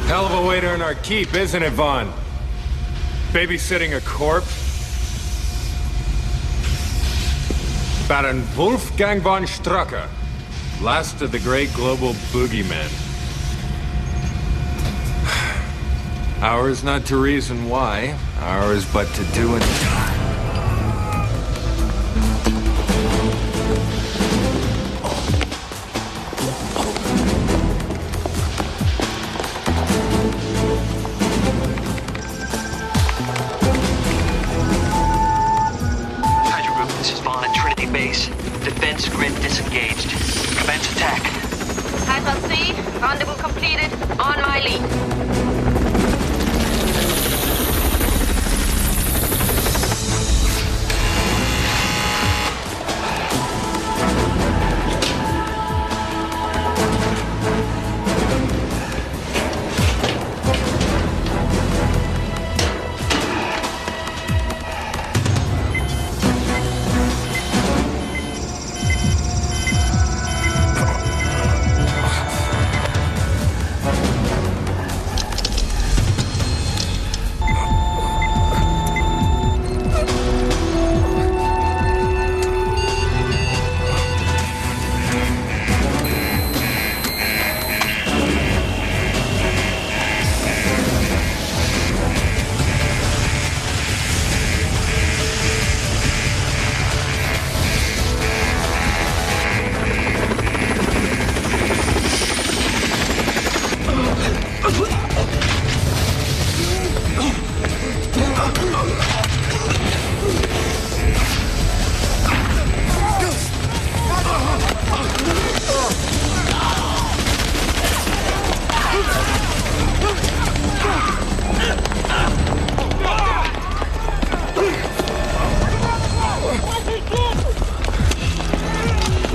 Hell of a way to earn our keep, isn't it, Vaughn? Babysitting a corpse? Baron Wolfgang von Strucker, last of the great global boogeymen. Ours not to reason why, ours but to do and die. Hydra Group, this is Vaughn at Trinity Base. Defense grid disengaged. Commence attack. Alpha C, rendezvous completed. On my lead.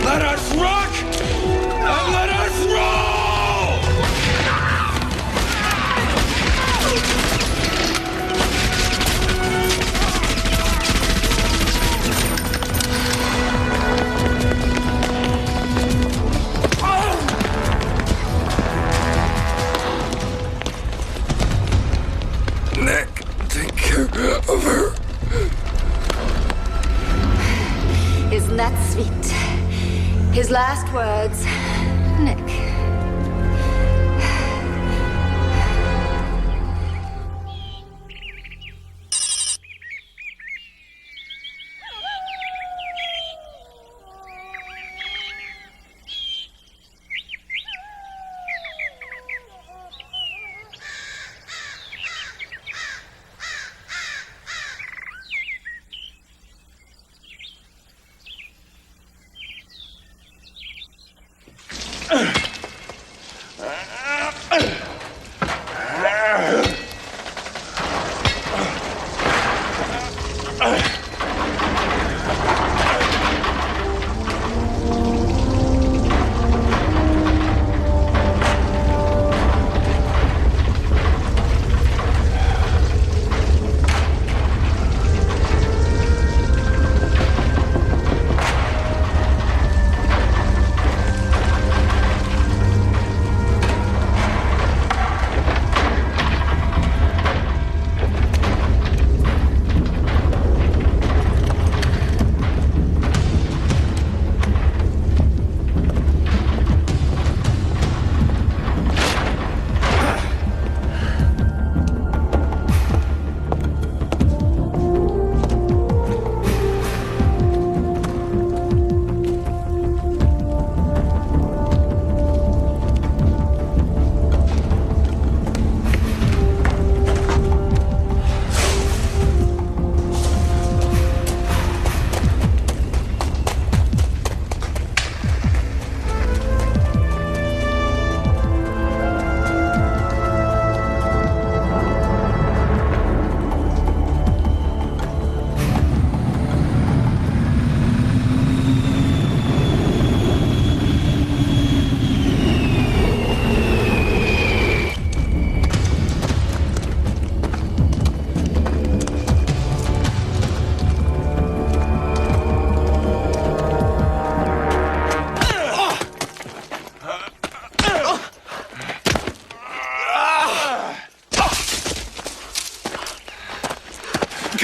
Let us rock! And let us roll! Nick, take care of her. Isn't that sweet? His last words, Nick.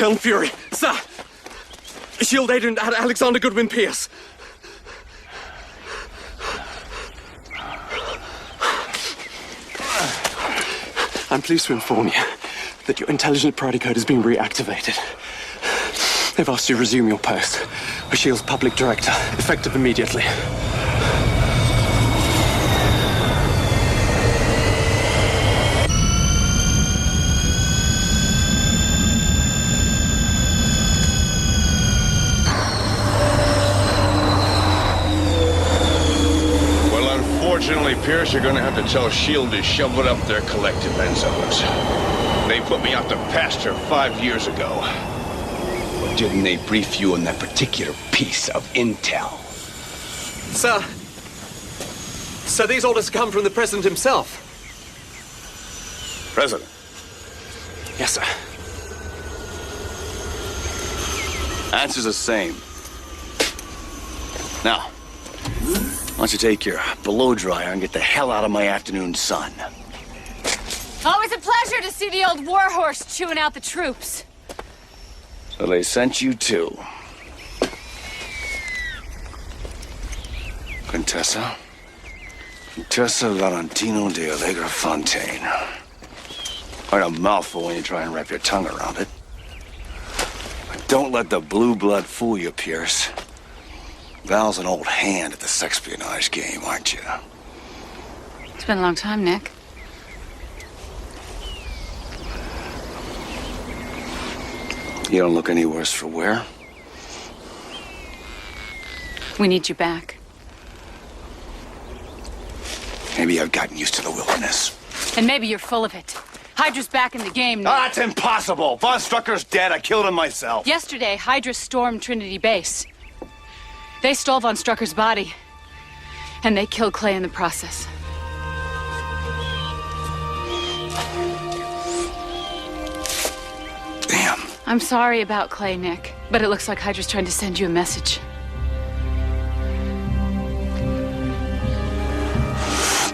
Colonel Fury, sir! SHIELD agent Alexander Goodwin Pierce. I'm pleased to inform you that your intelligent priority code has been reactivated. They've asked you to resume your post as SHIELD's public director, effective immediately. Unfortunately, Pierce, you're gonna have to tell SHIELD to shove it up their collective end zones. They put me out to pasture 5 years ago. But didn't they brief you on that particular piece of intel? Sir, these orders come from the President himself. President? Yes, sir. Answer's the same. Now, why don't you take your blow dryer and get the hell out of my afternoon sun? Always a pleasure to see the old warhorse chewing out the troops. So they sent you too. Contessa Valentino de Allegra Fontaine. Quite a mouthful when you try and wrap your tongue around it. But don't let the blue blood fool you, Pierce. Val's an old hand at the sexpionage game, aren't you? It's been a long time, Nick. You don't look any worse for wear. We need you back. Maybe I've gotten used to the wilderness. And maybe you're full of it. Hydra's back in the game now. That's impossible! Von Strucker's dead. I killed him myself. Yesterday, Hydra stormed Trinity Base. They stole Von Strucker's body. And they killed Clay in the process. Damn. I'm sorry about Clay, Nick. But it looks like Hydra's trying to send you a message.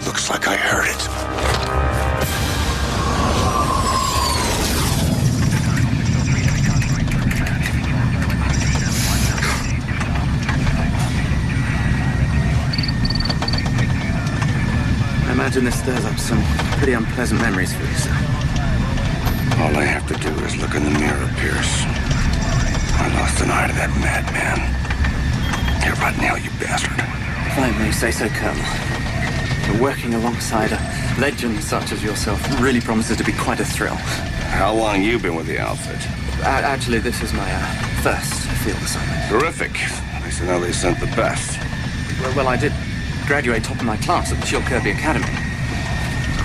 Looks like I heard it. I imagine this stirs up some pretty unpleasant memories for you, sir. All I have to do is look in the mirror, Pierce. I lost an eye to that madman. Here, right now, you bastard. If I may say so, Colonel. Working alongside a legend such as yourself really promises to be quite a thrill. How long you been with the outfit? Actually, this is my first field assignment. Terrific. At least I know they sent the best. Well, I did graduate top of my class at the Shield Kirby Academy.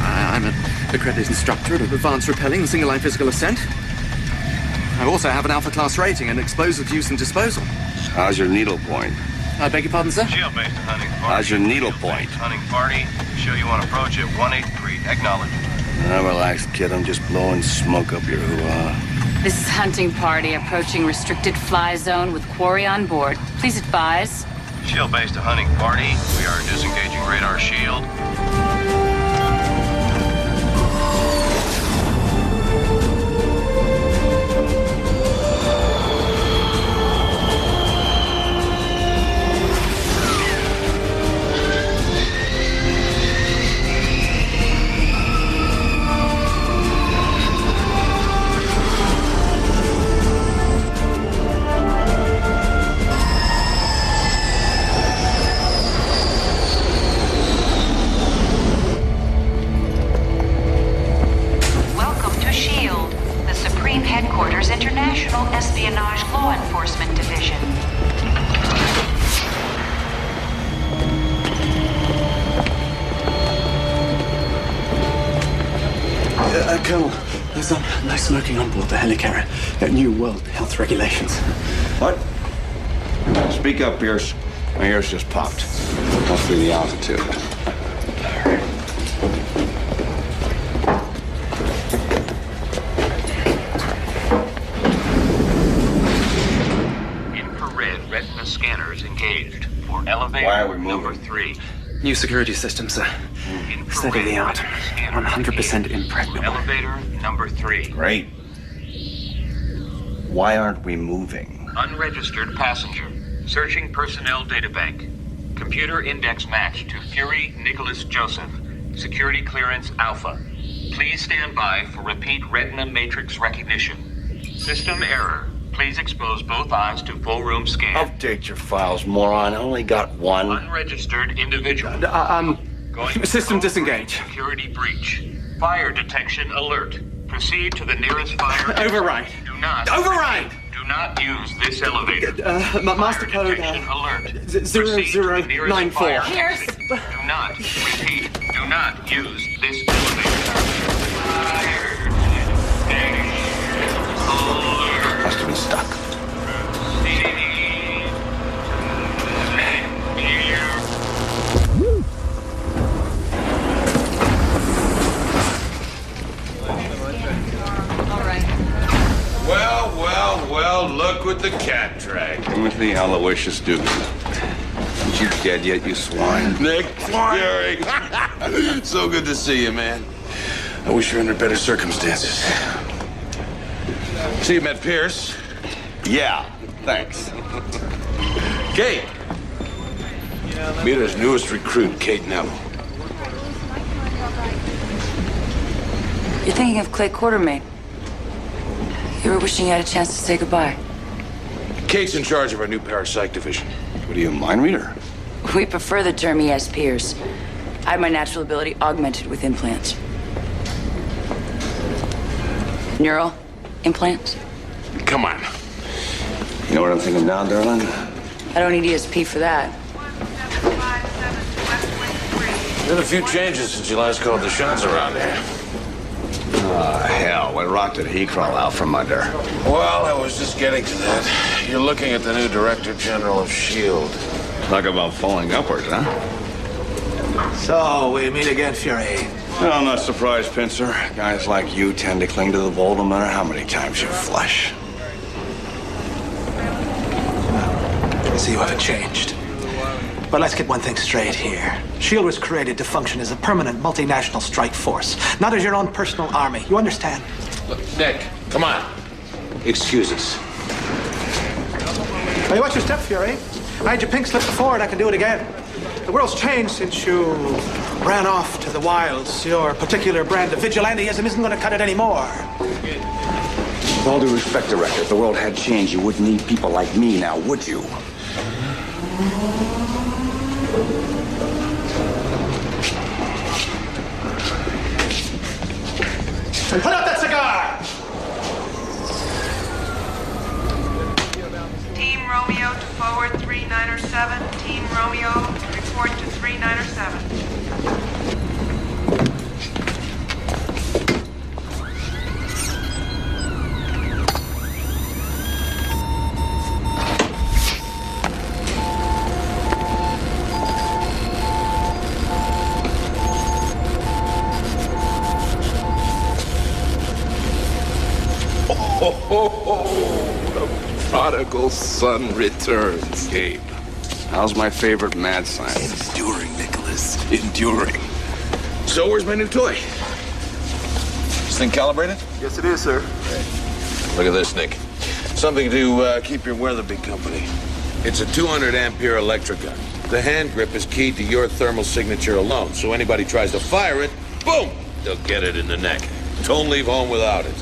I'm an accredited instructor at advanced repelling and single-line physical ascent. I also have an Alpha class rating in explosive use and disposal. How's your needle point? I beg your pardon, sir? Shield-based hunting party. How's your needle point? Hunting party. Show you on approach at 183. Acknowledge. Relax, kid. I'm just blowing smoke up your hoo-ha. This is Hunting Party approaching restricted fly zone with quarry on board. Please advise. Shield-based hunting party. We are disengaging radar shield. International Espionage Law Enforcement Division. Colonel, there's no smoking on board the helicarrier. New World Health regulations. What? Speak up, Pierce. My ears just popped. Must be the altitude. Retina scanners engaged for elevator Why are we number moving? 3. New security system, sir. State of the art. 100% impregnable. Elevator number 3. Great. Why aren't we moving? Unregistered passenger. Searching personnel databank. Computer index match to Fury Nicholas Joseph. Security clearance Alpha. Please stand by for repeat retina matrix recognition. System error. Please expose both eyes to full room scan. Update your files, moron. I only got one. Unregistered individual. Going System to disengage. Security breach. Fire detection alert. Proceed to the nearest fire. Override. Do not. Override! Do not use this elevator. Master Fire code, detection alert. Zero, zero, Proceed to the nearest 9, 4. fire Pierce! exit. Do not. Repeat. Do not use this elevator. Fire detection alert. Must have been stuck. Well, look what the cat dragged. Timothy Aloysius Dugan. Aren't you dead yet, you swine? Nick, Fury. So good to see you, man. I wish you were under better circumstances. See, you met Pierce. Yeah, thanks. Kate. Meet his newest recruit, Kate Neville. You're thinking of Clay Quartermain. You were wishing you had a chance to say goodbye. Kate's in charge of our new parapsych division. What are you, a mind reader? We prefer the term ESPers. I have my natural ability augmented with implants. Neural implants? Come on. You know what I'm thinking now, darling? I don't need ESP for that. Been a few changes since you last called the shots around here. Hell, what rock did he crawl out from under? Well, I was just getting to that. You're looking at the new Director General of S.H.I.E.L.D. Talk about falling upwards, huh? So, we meet again, Fury. No, I'm not surprised, Pincer. Guys like you tend to cling to the bold no matter how many times you flush. I see you haven't changed. But let's get one thing straight here. S.H.I.E.L.D. was created to function as a permanent multinational strike force, not as your own personal army. You understand? Look, Nick, come on. Excuse us. Hey, watch your step, Fury. I had your pink slip before, and I can do it again. The world's changed since you ran off to the wilds. Your particular brand of vigilanteism isn't going to cut it anymore. With all due respect, Director, if the world had changed, you wouldn't need people like me now, would you? And put out that cigar! Team Romeo to forward 3907. Team Romeo, report to 3907. The prodigal son returns, Gabe. How's my favorite mad scientist? Enduring, Nicholas. Enduring. So, where's my new toy? This thing calibrated? Yes, it is, sir. Look at this, Nick. Something to keep your Weatherby company. It's a 200-ampere electric gun. The hand grip is keyed to your thermal signature alone, so anybody tries to fire it, boom, they'll get it in the neck. Don't leave home without it.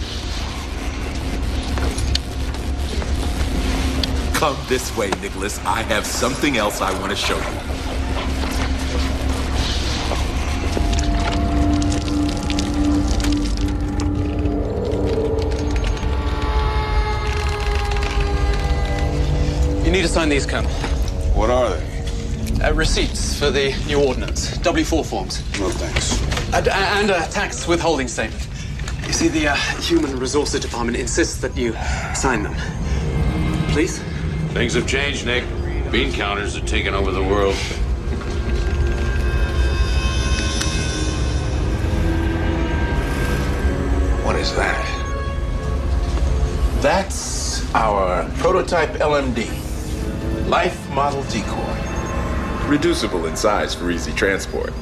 Come this way, Nicholas. I have something else I want to show you. You need to sign these, Colonel. What are they? Receipts for the new ordnance. W4 forms. No, thanks. And a tax withholding statement. You see, the Human Resources Department insists that you sign them. Please? Things have changed, Nick. Bean counters are taking over the world. What is that? That's our prototype LMD. Life model decoy. Reducible in size for easy transport.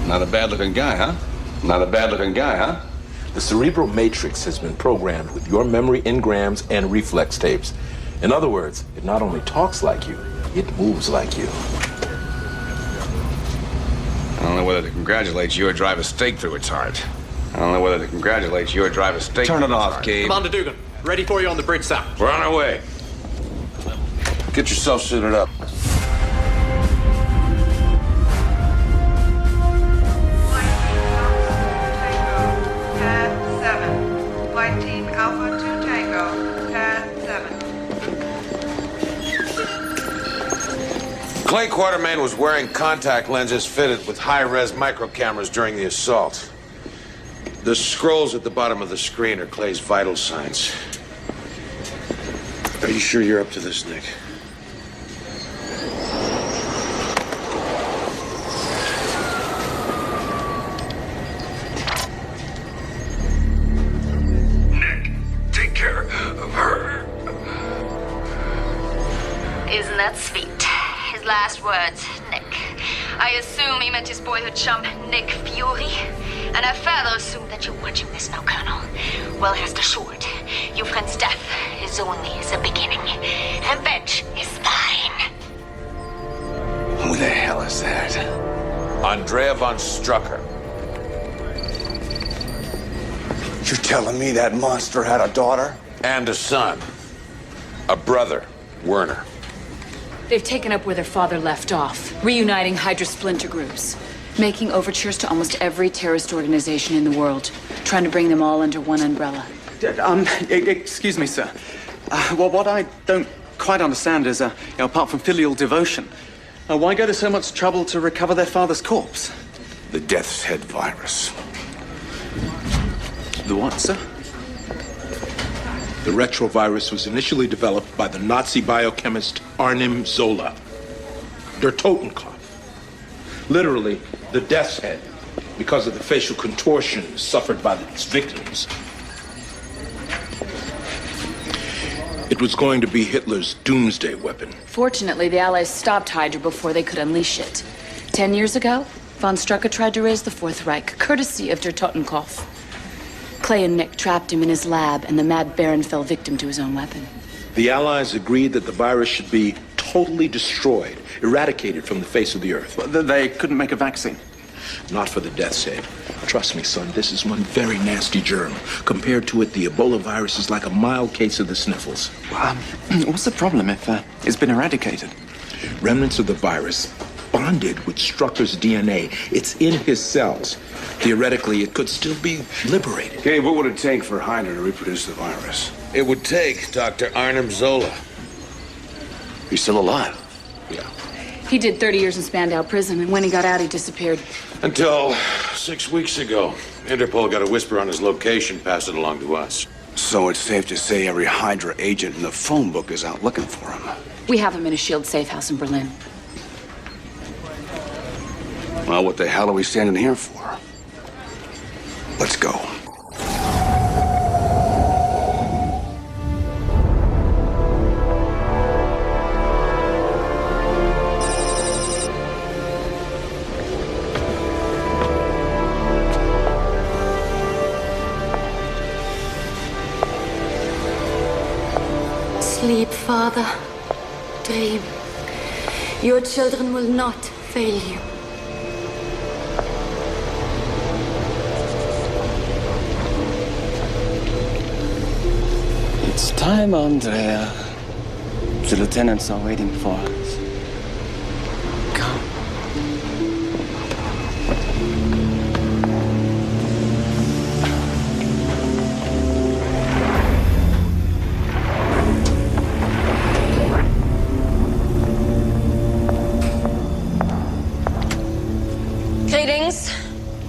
Not a bad-looking guy, huh? Not a bad-looking guy, huh? The cerebral matrix has been programmed with your memory engrams and reflex tapes. In other words, it not only talks like you, it moves like you. I don't know whether to congratulate you or drive a stake through its heart. I don't know whether to congratulate you or drive a stake Turn through it its off, heart. Gabe. Commander Dugan, ready for you on the bridge, sir. We're on our way. Get yourself suited up. Pad 7. Flight Team Alpha 2 Tango. Pad 7. Clay Quartermain was wearing contact lenses fitted with high-res micro cameras during the assault. The scrolls at the bottom of the screen are Clay's vital signs. Are you sure you're up to this, Nick? Nick, take care of her. Isn't that sweet? His last words, Nick. I assume he meant his boyhood chum, Nick Fury. And I further assume that you're watching this now, Colonel. Well, rest assured, your friend's death is only the beginning. Revenge is thine. Who the hell is that? Andrea von Strucker. You're telling me that monster had a daughter? And a son. A brother, Werner. They've taken up where their father left off, reuniting Hydra splinter groups, making overtures to almost every terrorist organization in the world, trying to bring them all under one umbrella. Excuse me, sir. Well, what I don't quite understand is, apart from filial devotion, why go to so much trouble to recover their father's corpse? The Death's Head virus. The what, sir? The retrovirus was initially developed by the Nazi biochemist Arnim Zola. Der Totenkopf. Literally, the death's head, because of the facial contortions suffered by its victims. It was going to be Hitler's doomsday weapon. Fortunately, the Allies stopped Hydra before they could unleash it. 10 years ago, von Strucker tried to raise the Fourth Reich, courtesy of Der Totenkopf. Clay and Nick trapped him in his lab, and the Mad Baron fell victim to his own weapon. The Allies agreed that the virus should be totally destroyed, eradicated from the face of the earth. They couldn't make a vaccine. Not for the Death's Head. Trust me, son, this is one very nasty germ. Compared to it, the Ebola virus is like a mild case of the sniffles. What's the problem if it's been eradicated? Remnants of the virus bonded with Strucker's DNA. It's in his cells. Theoretically, it could still be liberated. Gabe, what would it take for Hydra to reproduce the virus? It would take Dr. Arnim Zola. He's still alive? Yeah. He did 30 years in Spandau prison, and when he got out, he disappeared. Until 6 weeks ago. Interpol got a whisper on his location, passed it along to us. So it's safe to say every Hydra agent in the phone book is out looking for him. We have him in a SHIELD safe house in Berlin. Well, what the hell are we standing here for? Let's go. Sleep, Father. Dream. Your children will not fail you. It's time, Andrea. The lieutenants are waiting for us. Come. Greetings.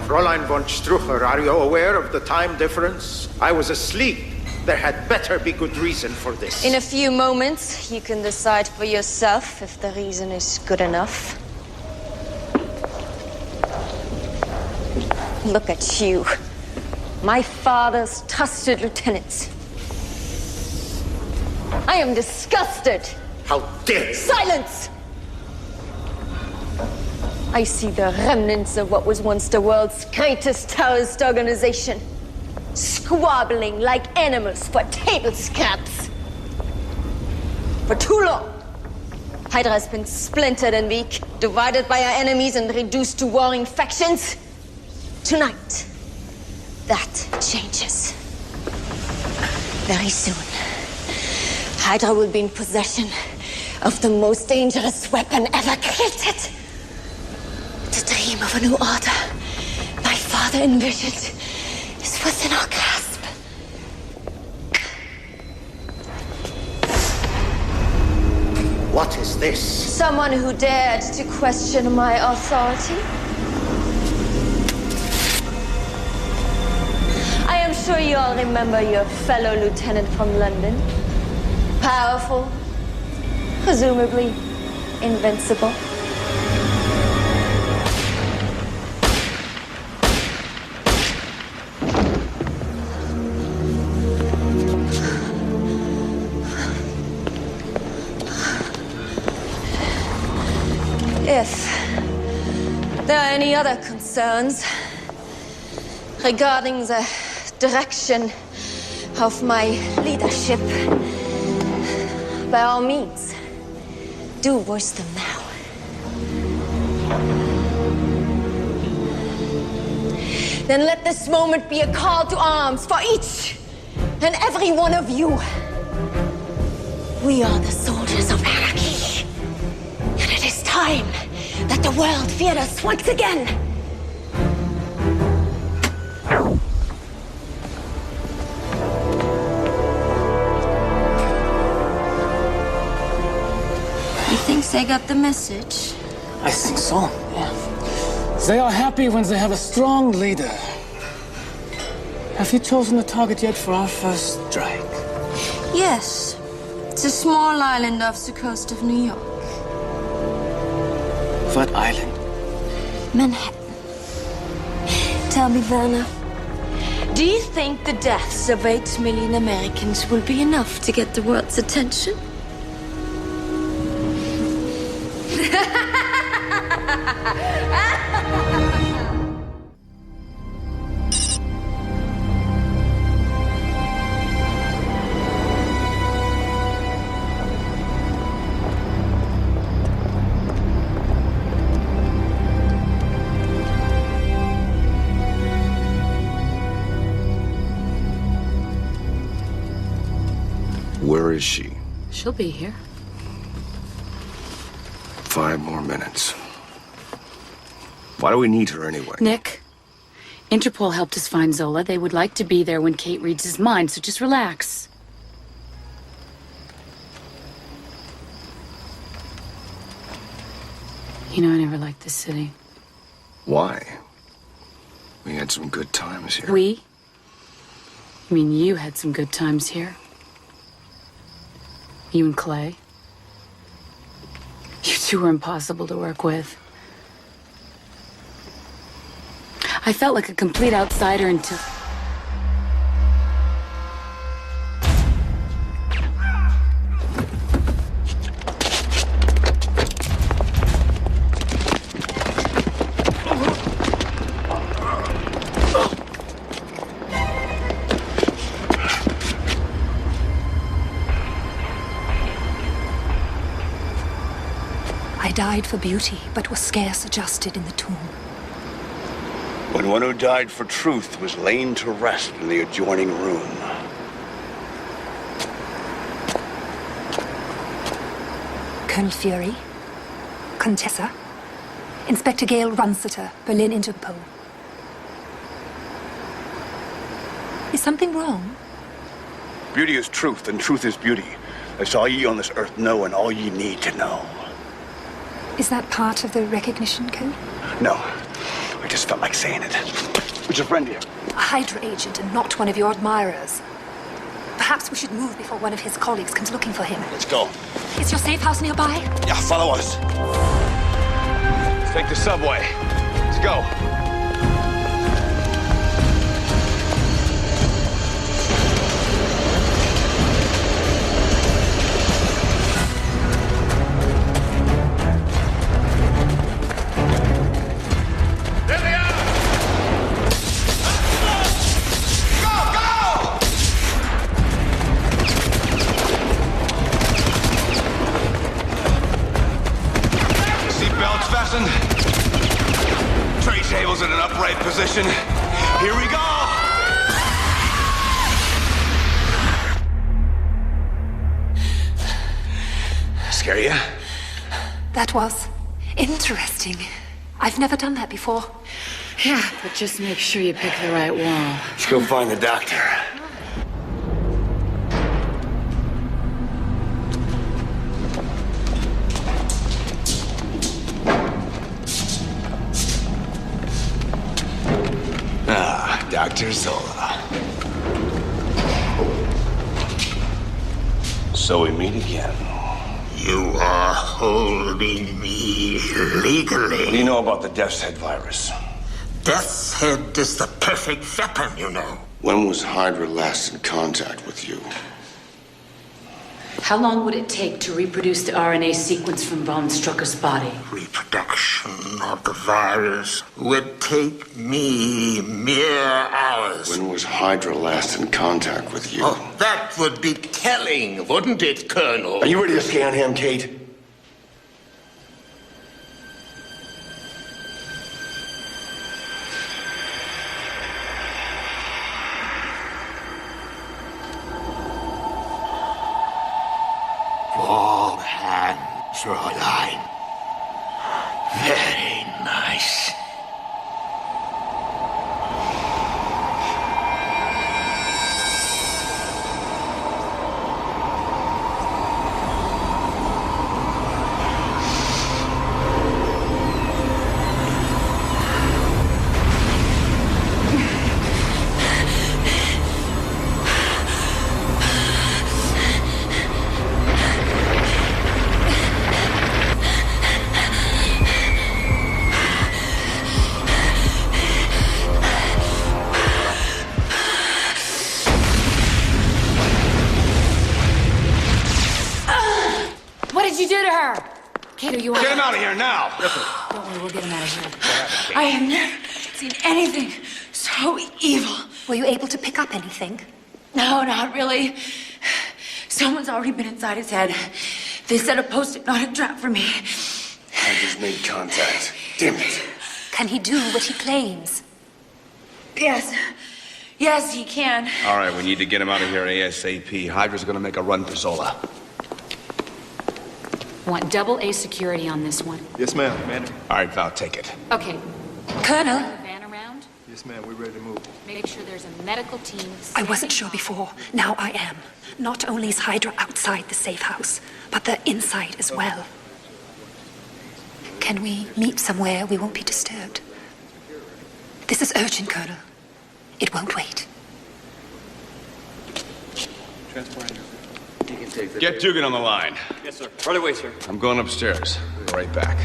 Fräulein von Strucker, are you aware of the time difference? I was asleep. There had better be good reason for this. In a few moments, you can decide for yourself if the reason is good enough. Look at you. My father's trusted lieutenants. I am disgusted. How dare you! Silence! I see the remnants of what was once the world's greatest terrorist organization. Squabbling like animals for table scraps. For too long, Hydra has been splintered and weak, divided by our enemies and reduced to warring factions. Tonight, that changes. Very soon, Hydra will be in possession of the most dangerous weapon ever created. The dream of a new order my father envisioned is within our grasp. What is this? Someone who dared to question my authority. I am sure you all remember your fellow lieutenant from London. Powerful, presumably invincible. If there are any other concerns regarding the direction of my leadership, by all means, do voice them now. Then let this moment be a call to arms for each and every one of you. We are the soldiers of anarchy, and it is time that the world feared us once again. You think they got the message? I think so, yeah. They are happy when they have a strong leader. Have you chosen a target yet for our first strike? Yes. It's a small island off the coast of New York. What island? Manhattan. Tell me, Werner, do you think the deaths of 8 million Americans will be enough to get the world's attention? Where is she? She'll be here. 5 more minutes. Why do we need her anyway? Nick, Interpol helped us find Zola. They would like to be there when Kate reads his mind, so just relax. You know, I never liked this city. Why? We had some good times here. We? I mean, you had some good times here. You and Clay. You two were impossible to work with. I felt like a complete outsider until... I died for beauty, but was scarce adjusted in the tomb. When one who died for truth was lain to rest in the adjoining room. Colonel Fury, Contessa, Inspector Gail Runseter, Berlin Interpol. Is something wrong? Beauty is truth, and truth is beauty. That's all ye on this earth know, and all ye need to know. Is that part of the recognition code? No, I just felt like saying it. What's your friend here? A Hydra agent and not one of your admirers. Perhaps we should move before one of his colleagues comes looking for him. Let's go. Is your safe house nearby? Yeah, follow us. Let's take the subway. Let's go. ankles in an upright position. Here we go! Scare ya? That was interesting. I've never done that before. Yeah, but just make sure you pick the right wall. Let's go find the doctor. Ah, Dr. Zola. So we meet again. You are holding me legally. What do you know about the Death's Head virus? Death's Head is the perfect weapon, you know. When was Hydra last in contact with you? How long would it take to reproduce the RNA sequence from Von Strucker's body? Reproduction of the virus would take me mere hours. When was Hydra last in contact with you? Oh, that would be telling, wouldn't it, Colonel? Are you ready to scan him, Kate? All hands are aligned. Very nice. What did you do to her? Kate, are you Get him out of here now! Don't worry, we'll get him out of here. I have never seen anything so evil. Were you able to pick up anything? No, not really. Someone's already been inside his head. They set a post-hypnotic trap for me. I just made contact. Damn it. Can he do what he claims? Yes. Yes, he can. All right, we need to get him out of here ASAP. Hydra's gonna make a run for Zola. Want double A security on this one. Yes, ma'am. All right, Val, take it. Okay. Colonel? Van around. Yes, ma'am. We're ready to move. Make sure there's a medical team. I wasn't sure before. Now I am. Not only is Hydra outside the safe house, but they're inside as well. Can we meet somewhere we won't be disturbed? This is urgent, Colonel. It won't wait. Get Dugan on the line. Yes, sir. Right away, sir. I'm going upstairs. We'll be right back.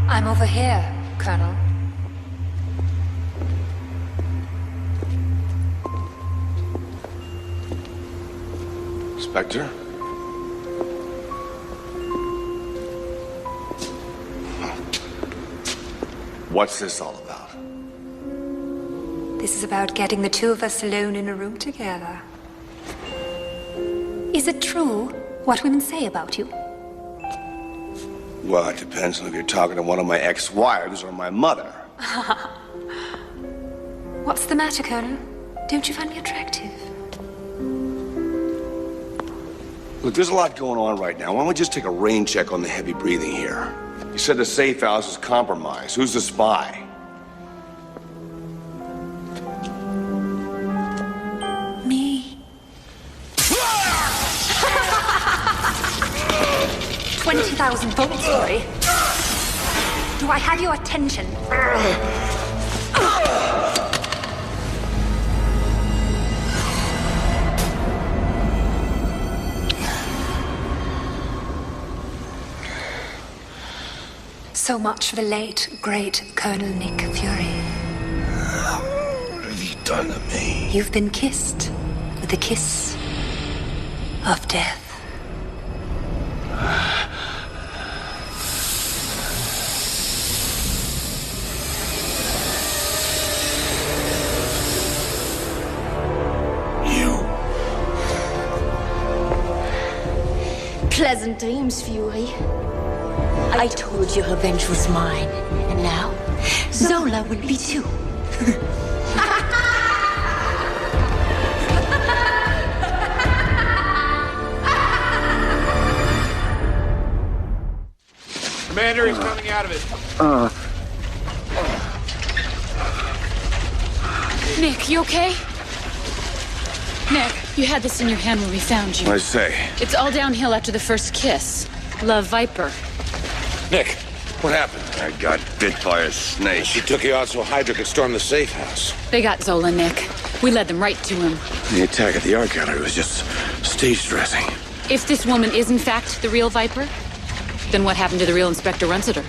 I'm over here, Colonel. Spectre? What's this all about? This is about getting the two of us alone in a room together. Is it true what women say about you? Well, it depends on if you're talking to one of my ex-wives or my mother. What's the matter, Colonel? Don't you find me attractive? Look, there's a lot going on right now. Why don't we just take a rain check on the heavy breathing here? You said the safe house is compromised. Who's the spy? Me. 20,000 volts, sorry. Do I have your attention? So much for the late, great Colonel Nick Fury. What have you done to me? You've been kissed with the kiss of death. You Pleasant dreams, Fury. I told you revenge was mine, and now Zola will be too. Commander is coming out of it. Nick, you okay? Nick, you had this in your hand when we found you. What'd I say? It's all downhill after the first kiss. Love Viper. Nick, what happened? I got bit by a snake. She took you out so Hydra could storm the safe house. They got Zola, Nick. We led them right to him. The attack at the art gallery was just stage dressing. If this woman is in fact the real Viper, then what happened to the real Inspector Runciter?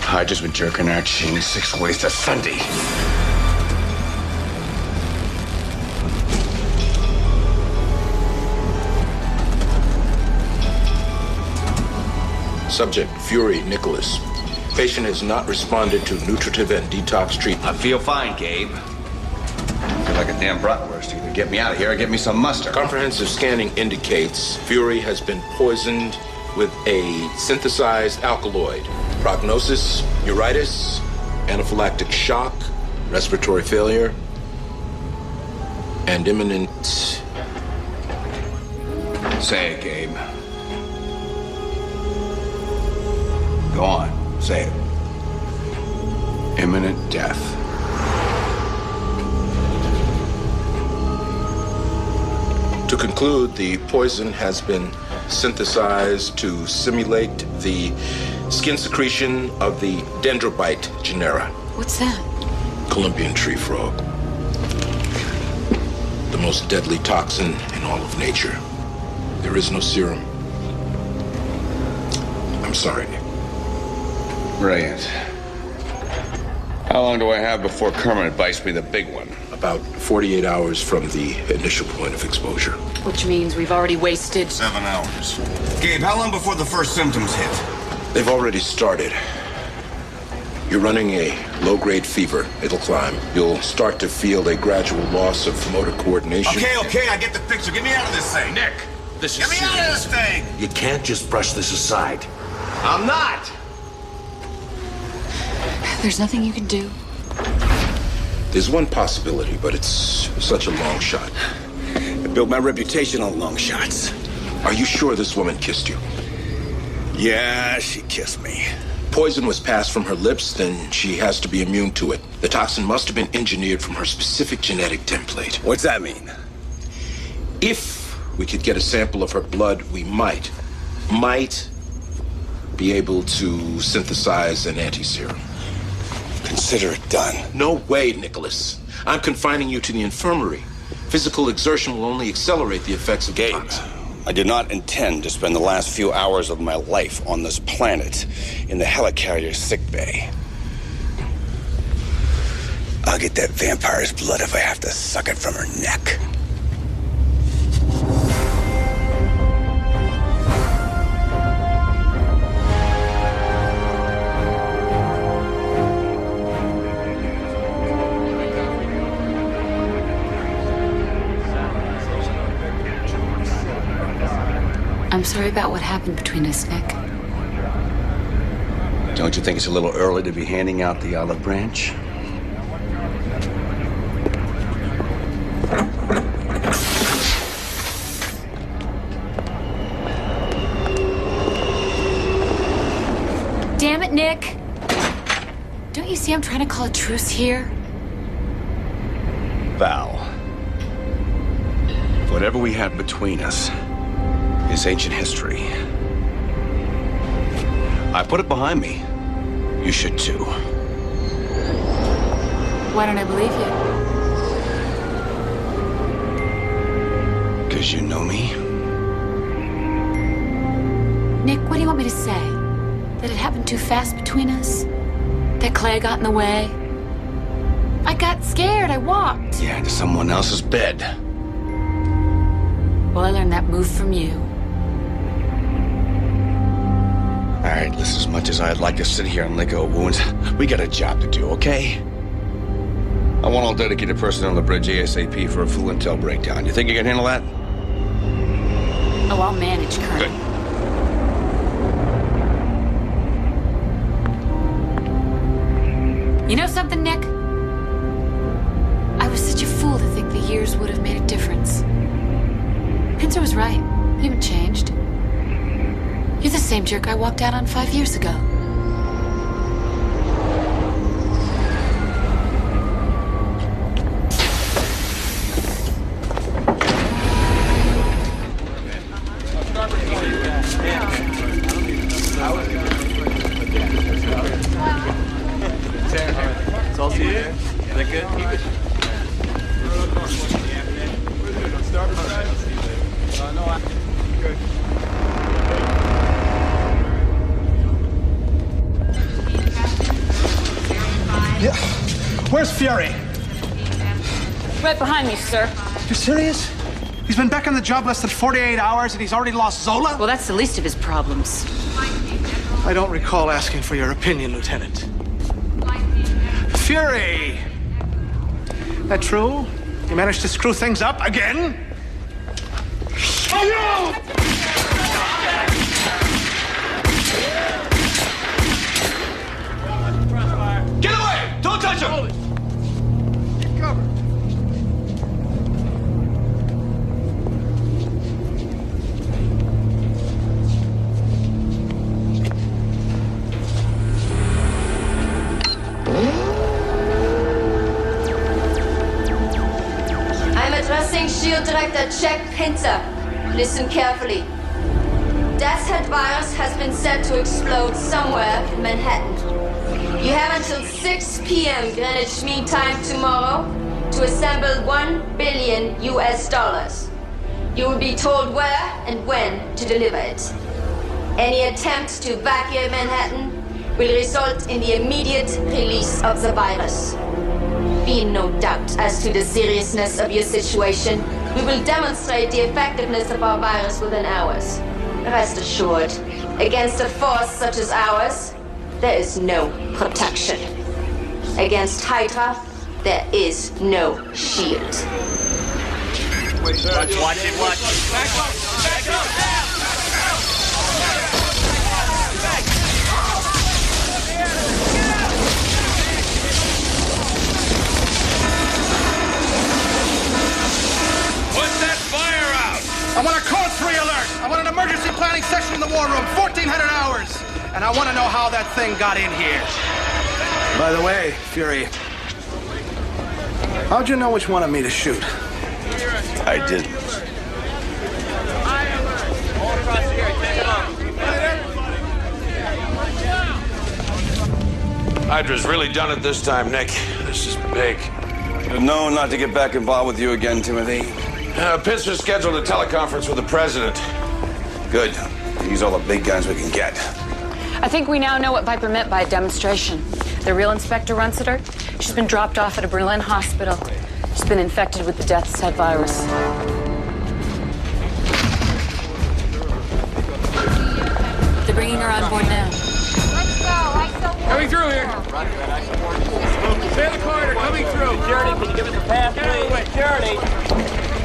Hydra's been jerking our chain 6 ways to Sunday. Subject, Fury Nicholas. Patient has not responded to nutritive and detox treatment. I feel fine, Gabe. I feel like a damn bratwurst. Either get me out of here or get me some mustard. Comprehensive scanning indicates Fury has been poisoned with a synthesized alkaloid. Prognosis, neuritis, anaphylactic shock, respiratory failure, and imminent... Say it, Gabe. Go on, say it. Imminent death. To conclude, the poison has been synthesized to simulate the skin secretion of the dendrobite genera. What's that? Columbian tree frog. The most deadly toxin in all of nature. There is no serum. I'm sorry, Nick. Brilliant. How long do I have before Kermit bites me the big one? About 48 hours from the initial point of exposure. Which means we've already wasted 7 hours. Gabe, how long before the first symptoms hit? They've already started. You're running a low-grade fever. It'll climb. You'll start to feel a gradual loss of motor coordination. Okay, I get the picture. Get me out of this thing. Nick, this is Get me out of this thing! You can't just brush this aside. I'm not! There's nothing you can do. There's one possibility, but it's such a long shot. I built my reputation on long shots. Are you sure this woman kissed you? Yeah, she kissed me. Poison was passed from her lips, then she has to be immune to it. The toxin must have been engineered from her specific genetic template. What's that mean? If we could get a sample of her blood, we might be able to synthesize an anti-serum. Consider it done. No way, Nicholas. I'm confining you to the infirmary. Physical exertion will only accelerate the effects of Gabe, toxin. I did not intend to spend the last few hours of my life on this planet in the helicarrier sickbay. I'll get that vampire's blood if I have to suck it from her neck. I'm sorry about what happened between us, Nick. Don't you think it's a little early to be handing out the olive branch? Damn it, Nick! Don't you see I'm trying to call a truce here? Val, whatever we have between us is ancient history. I put it behind me. You should too. Why don't I believe you? Because you know me. Nick, what do you want me to say? That it happened too fast between us? That Clay got in the way? I got scared. I walked. Yeah, to someone else's bed. Well, I learned that move from you. All right, listen, as much as I'd like to sit here and lick our wounds, we got a job to do, okay? I want all dedicated personnel on the bridge ASAP for a full intel breakdown. You think you can handle that? Oh, I'll manage, Colonel. You know something, Nick? I was such a fool to think the years would have made a difference. Pincer was right. You haven't changed. You're the same jerk I walked out on 5 years ago. It's all see there. Is that good? Yeah. Where's Fury? Right behind me, sir. You serious? He's been back on the job less than 48 hours and he's already lost Zola? Well, that's the least of his problems. I don't recall asking for your opinion, Lieutenant. Fury! That true? You managed to screw things up again? Oh, no! Get away! Don't touch him! Keep cover. I'm addressing Shield Director Jack Pincer. Listen carefully. Death's Head virus has been set to explode somewhere in Manhattan. You have until 6 p.m. Greenwich Mean Time tomorrow to assemble $1 billion. You will be told where and when to deliver it. Any attempt to evacuate Manhattan will result in the immediate release of the virus. Be in no doubt as to the seriousness of your situation. We will demonstrate the effectiveness of our virus within hours. Rest assured, against a force such as ours, there is no protection. Against Hydra, there is no shield. Watch it. Back up! Put that fire out! I want a Code 3 alert! I want an emergency planning session in the war room, 1,400 hours! And I want to know how that thing got in here. By the way, Fury, how'd you know which one of me to shoot? I didn't. Hydra's really done it this time, Nick. This is big. No, not to get back involved with you again, Timothy. Pincer scheduled a teleconference with the president. Good. Use all the big guns we can get. I think we now know what Viper meant by a demonstration. The real Inspector Runsiter, she's been dropped off at a Berlin hospital. She's been infected with the Death's Head virus. They're bringing her on board now. Coming through here. Stay in the corridor, coming through. Security, can you give us a pass, please? Security.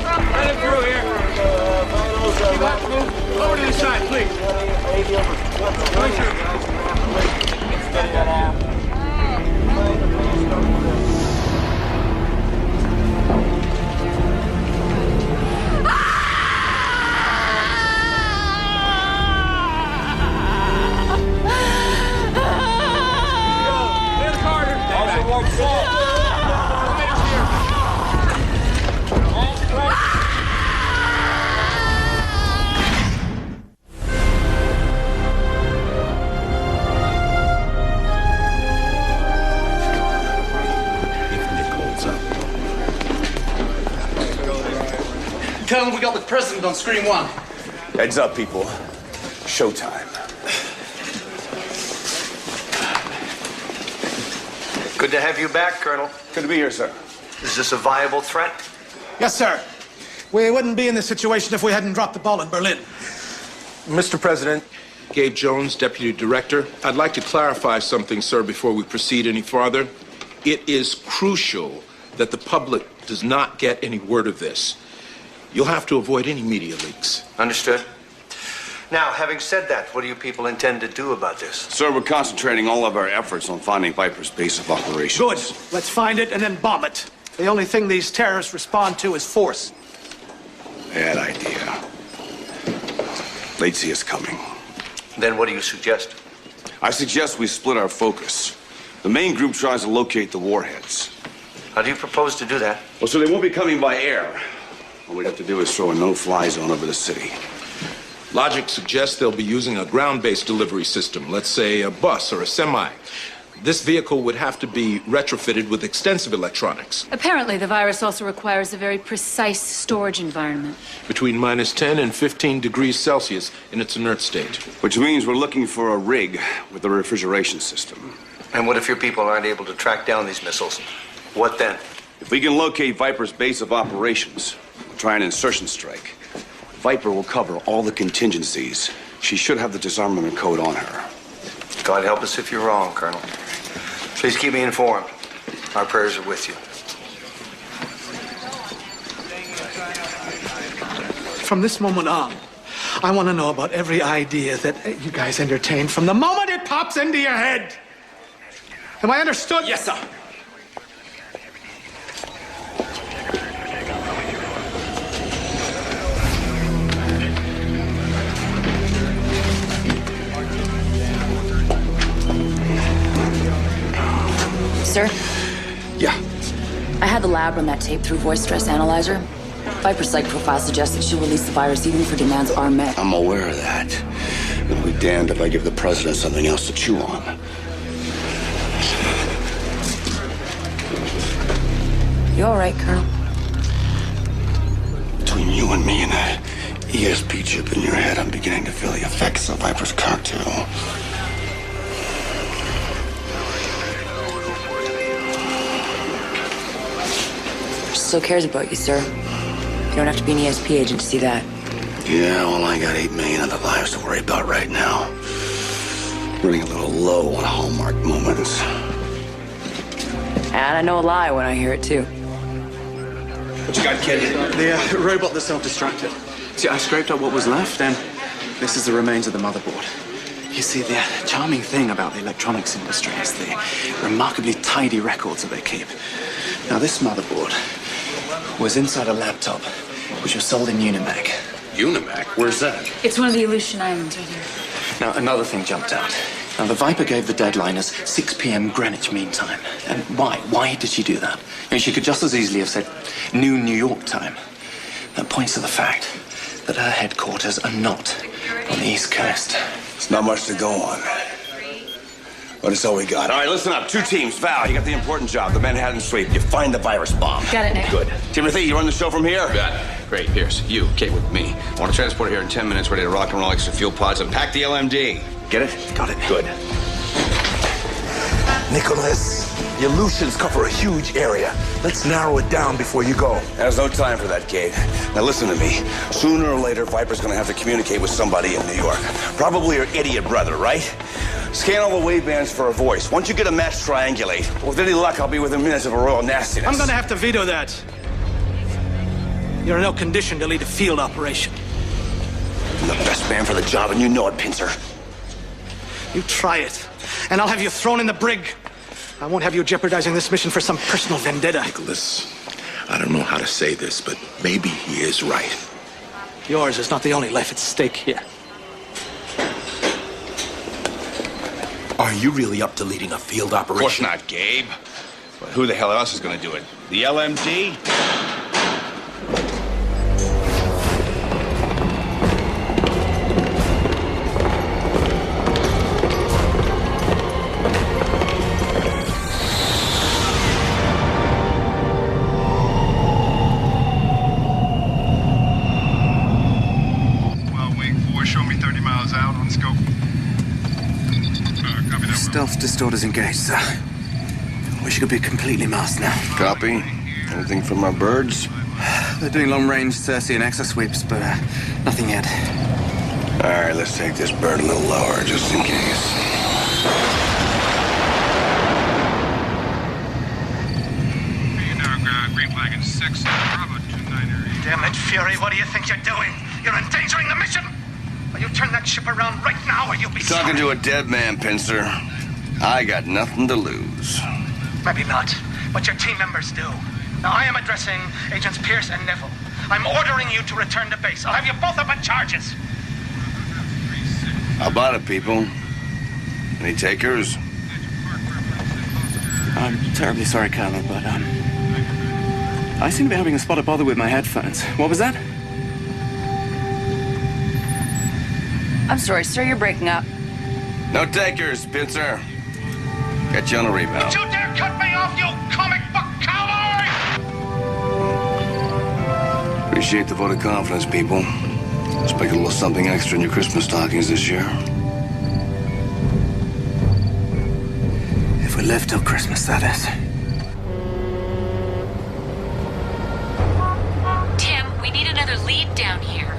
Running through here. Over to the side, please. Coming through. Tell him we got the president on screen one. Heads up, people. Showtime. Good to have you back, Colonel. Good to be here, sir. Is this a viable threat? Yes, sir. We wouldn't be in this situation if we hadn't dropped the ball in Berlin. Mr. President, Gabe Jones, Deputy Director, I'd like to clarify something, sir, before we proceed any farther. It is crucial that the public does not get any word of this. You'll have to avoid any media leaks. Understood. Now, having said that, what do you people intend to do about this? Sir, we're concentrating all of our efforts on finding Viper's base of operations. Good. Let's find it and then bomb it. The only thing these terrorists respond to is force. Bad idea. They'd see us coming. Then what do you suggest? I suggest we split our focus. The main group tries to locate the warheads. How do you propose to do that? Well, so they won't be coming by air. All we'd have to do is throw a no-fly zone over the city. Logic suggests they'll be using a ground-based delivery system, let's say a bus or a semi. This vehicle would have to be retrofitted with extensive electronics. Apparently, the virus also requires a very precise storage environment. Between -10 and 15 degrees Celsius in its inert state. Which means we're looking for a rig with a refrigeration system. And what if your people aren't able to track down these missiles? What then? If we can locate Viper's base of operations, we'll try an insertion strike. Viper will cover all the contingencies. She should have the disarmament code on her. God help us if you're wrong, Colonel. Please keep me informed. Our prayers are with you. From this moment on, I want to know about every idea that you guys entertain from the moment it pops into your head. Am I understood? Yes, sir. Sir? Yeah. I had the lab run that tape through voice stress analyzer. Viper's psych profile suggests that she'll release the virus even if her demands are met. I'm aware of that. It'll be damned if I give the president something else to chew on. You all right, Colonel? Between you and me and that ESP chip in your head, I'm beginning to feel the effects of Viper's cocktail. Still cares about you, sir. You don't have to be an ESP agent to see that. Yeah, well, I got 8 million other lives to worry about right now. Running a little low on Hallmark moments. And I know a lie when I hear it, too. What you got, kid? The robot that self-destructed. See, I scraped up what was left, and this is the remains of the motherboard. You see, the charming thing about the electronics industry is the remarkably tidy records that they keep. Now, this motherboard was inside a laptop, which was sold in Unimac. Unimac? Where's that? It's one of the Aleutian Islands right here. Now, another thing jumped out. Now, the Viper gave the deadline as 6 p.m. Greenwich Mean Time. And why? Why did she do that? You know, she could just as easily have said noon New York time. That points to the fact that her headquarters are not on the East Coast. It's not much to go on. But it's all we got. All right, listen up. 2 teams. Val, you got the important job, the Manhattan sweep. You find the virus bomb. Got it, Nick. Good. Timothy, you run the show from here? Got it. Great. Here's you, Kate, with me. I want to transport here in 10 minutes, ready to rock and roll extra fuel pods and pack the LMD. Get it? Got it. Good. Nicholas, the Aleutians cover a huge area. Let's narrow it down before you go. There's no time for that, Kate. Now listen to me. Sooner or later, Viper's gonna have to communicate with somebody in New York. Probably her idiot brother, right? Scan all the wavebands for a voice. Once you get a match, triangulate. With any luck, I'll be within minutes of a royal nastiness. I'm gonna have to veto that. You're in no condition to lead a field operation. I'm the best man for the job, and you know it, Pincer. You try it, and I'll have you thrown in the brig. I won't have you jeopardizing this mission for some personal vendetta. Nicholas, I don't know how to say this, but maybe he is right. Yours is not the only life at stake here. Are you really up to leading a field operation? Of course not, Gabe. But who the hell else is going to do it? The LMD? Stealth distorters engaged, sir. Wish you could be completely masked now. Copy. Anything from our birds? They're doing long-range Circe and exo sweeps, but nothing yet. All right, let's take this bird a little lower, just in case. Green flag in 6, Bravo 29 area. Damn it, Fury, what do you think you're doing? You're endangering the mission! Will you turn that ship around right now, or you'll be Talking to a dead man, Pincer. I got nothing to lose. Maybe not, but your team members do. Now, I am addressing Agents Pierce and Neville. I'm ordering you to return to base. I'll have you both up on charges. How about it, people? Any takers? I'm terribly sorry, Colonel, but, I seem to be having a spot of bother with my headphones. What was that? I'm sorry, sir, you're breaking up. No takers, Pincer. Get you on a rebound. Don't you dare cut me off, you comic book cowboy! Appreciate the vote of confidence, people. Expect a little something extra in your Christmas stockings this year. If we live till Christmas, that is. Tim, we need another lead down here.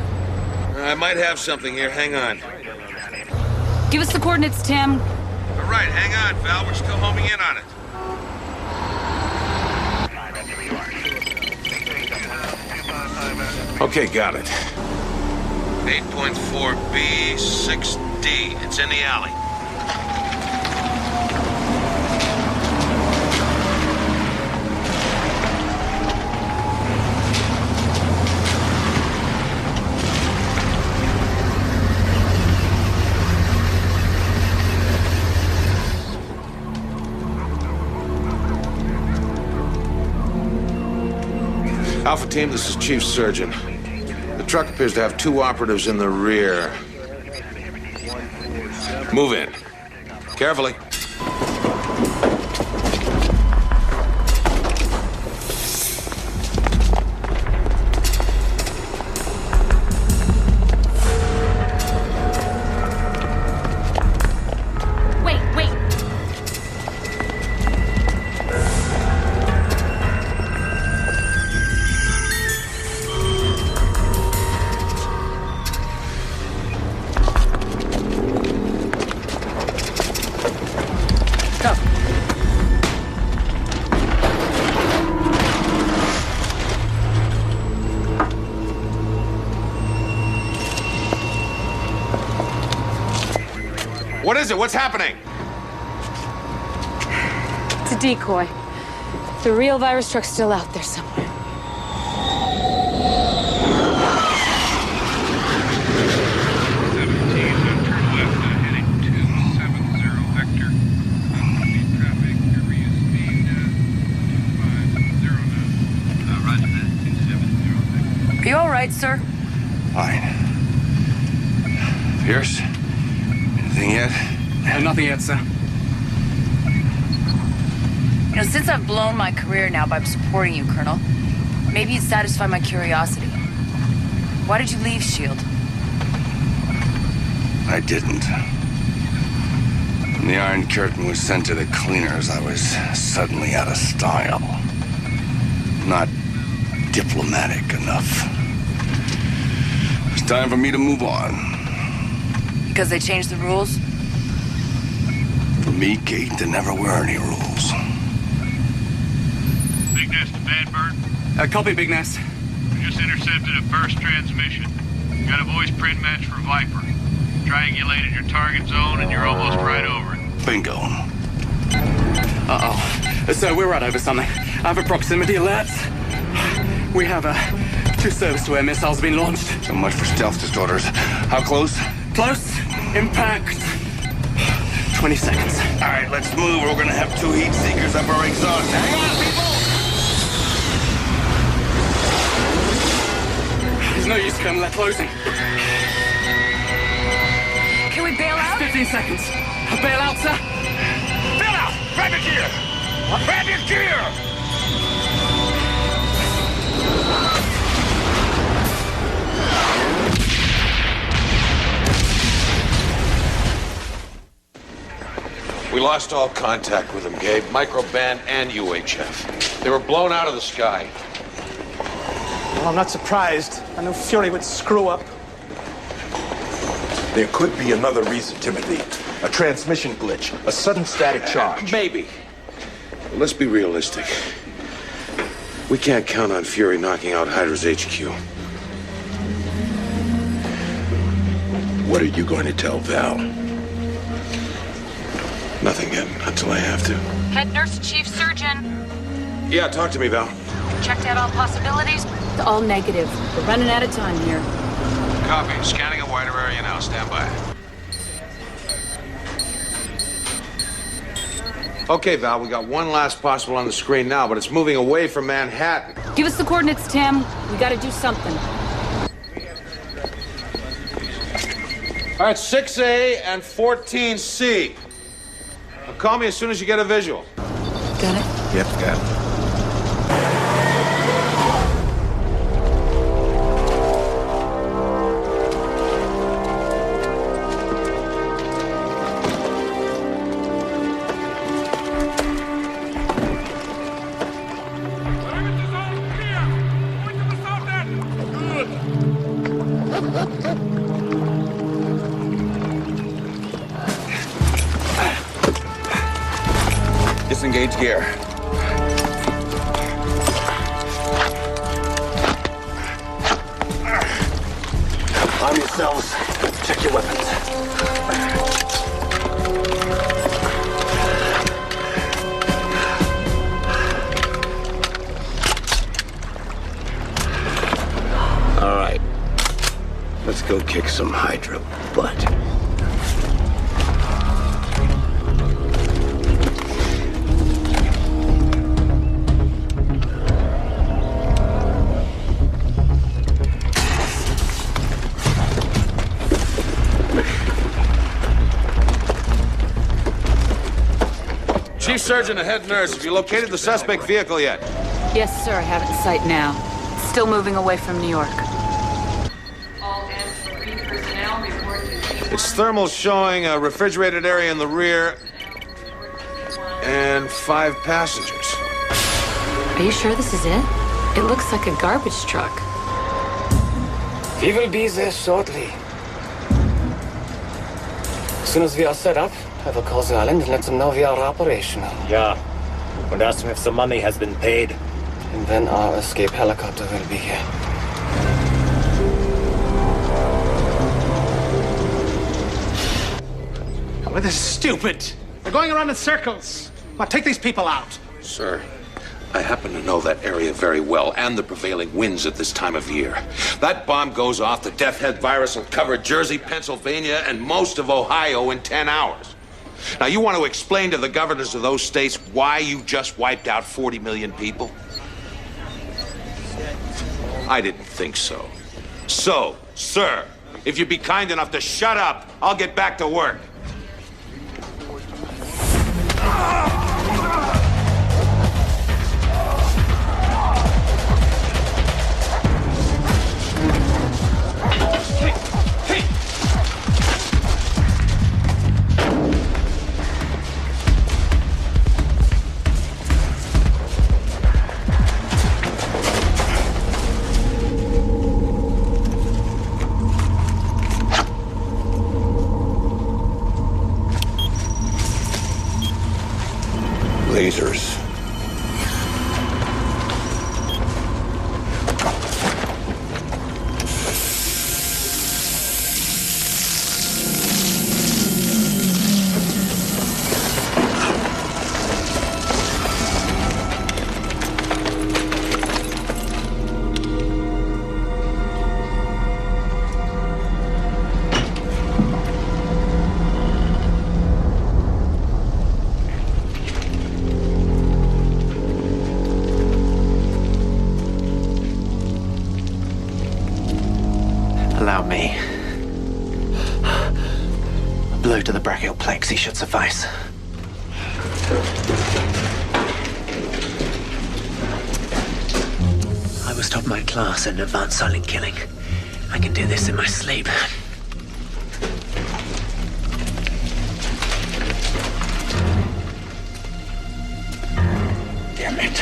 I might have something here. Hang on. Give us the coordinates, Tim. All right, hang on, Val. We're still homing in on it. Okay, got it. 8.4B, 6D. It's in the alley. Alpha Team, this is Chief Surgeon. The truck appears to have 2 operatives in the rear. Move in. Carefully. Wait. What is it? What's happening? It's a decoy. The real virus truck's still out there somewhere. Are you all right, sir? Fine. Pierce? Anything yet? Nothing yet, sir. You know, since I've blown my career now by supporting you, Colonel, maybe you'd satisfy my curiosity. Why did you leave S.H.I.E.L.D.? I didn't. When the Iron Curtain was sent to the cleaners, I was suddenly out of style. Not diplomatic enough. It's time for me to move on. Because they changed the rules? For me, Kate, there never were any rules. Big Nest to Vanbird. Copy, Big Nest. We just intercepted a first transmission. Got a voice print match for Viper. Triangulated your target zone and you're almost right over it. Bingo. Uh-oh. So we're right over something. I have a proximity alert. We have 2 service-to-air missiles being launched. So much for stealth disorders. How close? Close. Impact. 20 seconds. All right, let's move. We're gonna have 2 heat seekers up our exhaust. Hang on, people! There's no use, Colonel. They're closing. Can we bail out? 15 seconds. Bail out, sir. Bail out! Grab your gear! Grab your gear! We lost all contact with them, Gabe. Microband and UHF. They were blown out of the sky. Well, I'm not surprised. I knew Fury would screw up. There could be another reason, Timothy. A transmission glitch, a sudden static charge. Maybe. But let's be realistic. We can't count on Fury knocking out Hydra's HQ. What are you going to tell Val? Nothing yet, until I have to. Head nurse, chief surgeon. Yeah, talk to me, Val. Checked out all possibilities. It's all negative. We're running out of time here. Copy. Scanning a wider area now. Stand by. Okay, Val, we got one last possible on the screen now, but it's moving away from Manhattan. Give us the coordinates, Tim. We gotta do something. All right, 6A and 14C. Now call me as soon as you get a visual. Got it? Yep, got it. Disengage gear. Arm yourselves. Check your weapons. All right. Let's go kick some Hydra butt. Chief surgeon and head nurse, have you located the suspect vehicle yet? Yes, sir. I have it in sight now. It's still moving away from New York. Its thermal showing a refrigerated area in the rear and 5 passengers. Are you sure this is it? It looks like a garbage truck. We will be there shortly. As soon as we are set up, I will call the island and let them know we are operational. Yeah. And ask them if the money has been paid. And then our escape helicopter will be here. Well, this is stupid. They're going around in circles. Well, take these people out. Sir, I happen to know that area very well and the prevailing winds at this time of year. That bomb goes off, the Death Head virus will cover Jersey, Pennsylvania, and most of Ohio in 10 hours. Now, you want to explain to the governors of those states why you just wiped out 40 million people? I didn't think so. So, sir, if you'd be kind enough to shut up, I'll get back to work. Lasers. Allow me. A blow to the brachial plexus should suffice. I was top of my class in advanced silent killing. I can do this in my sleep. Damn it.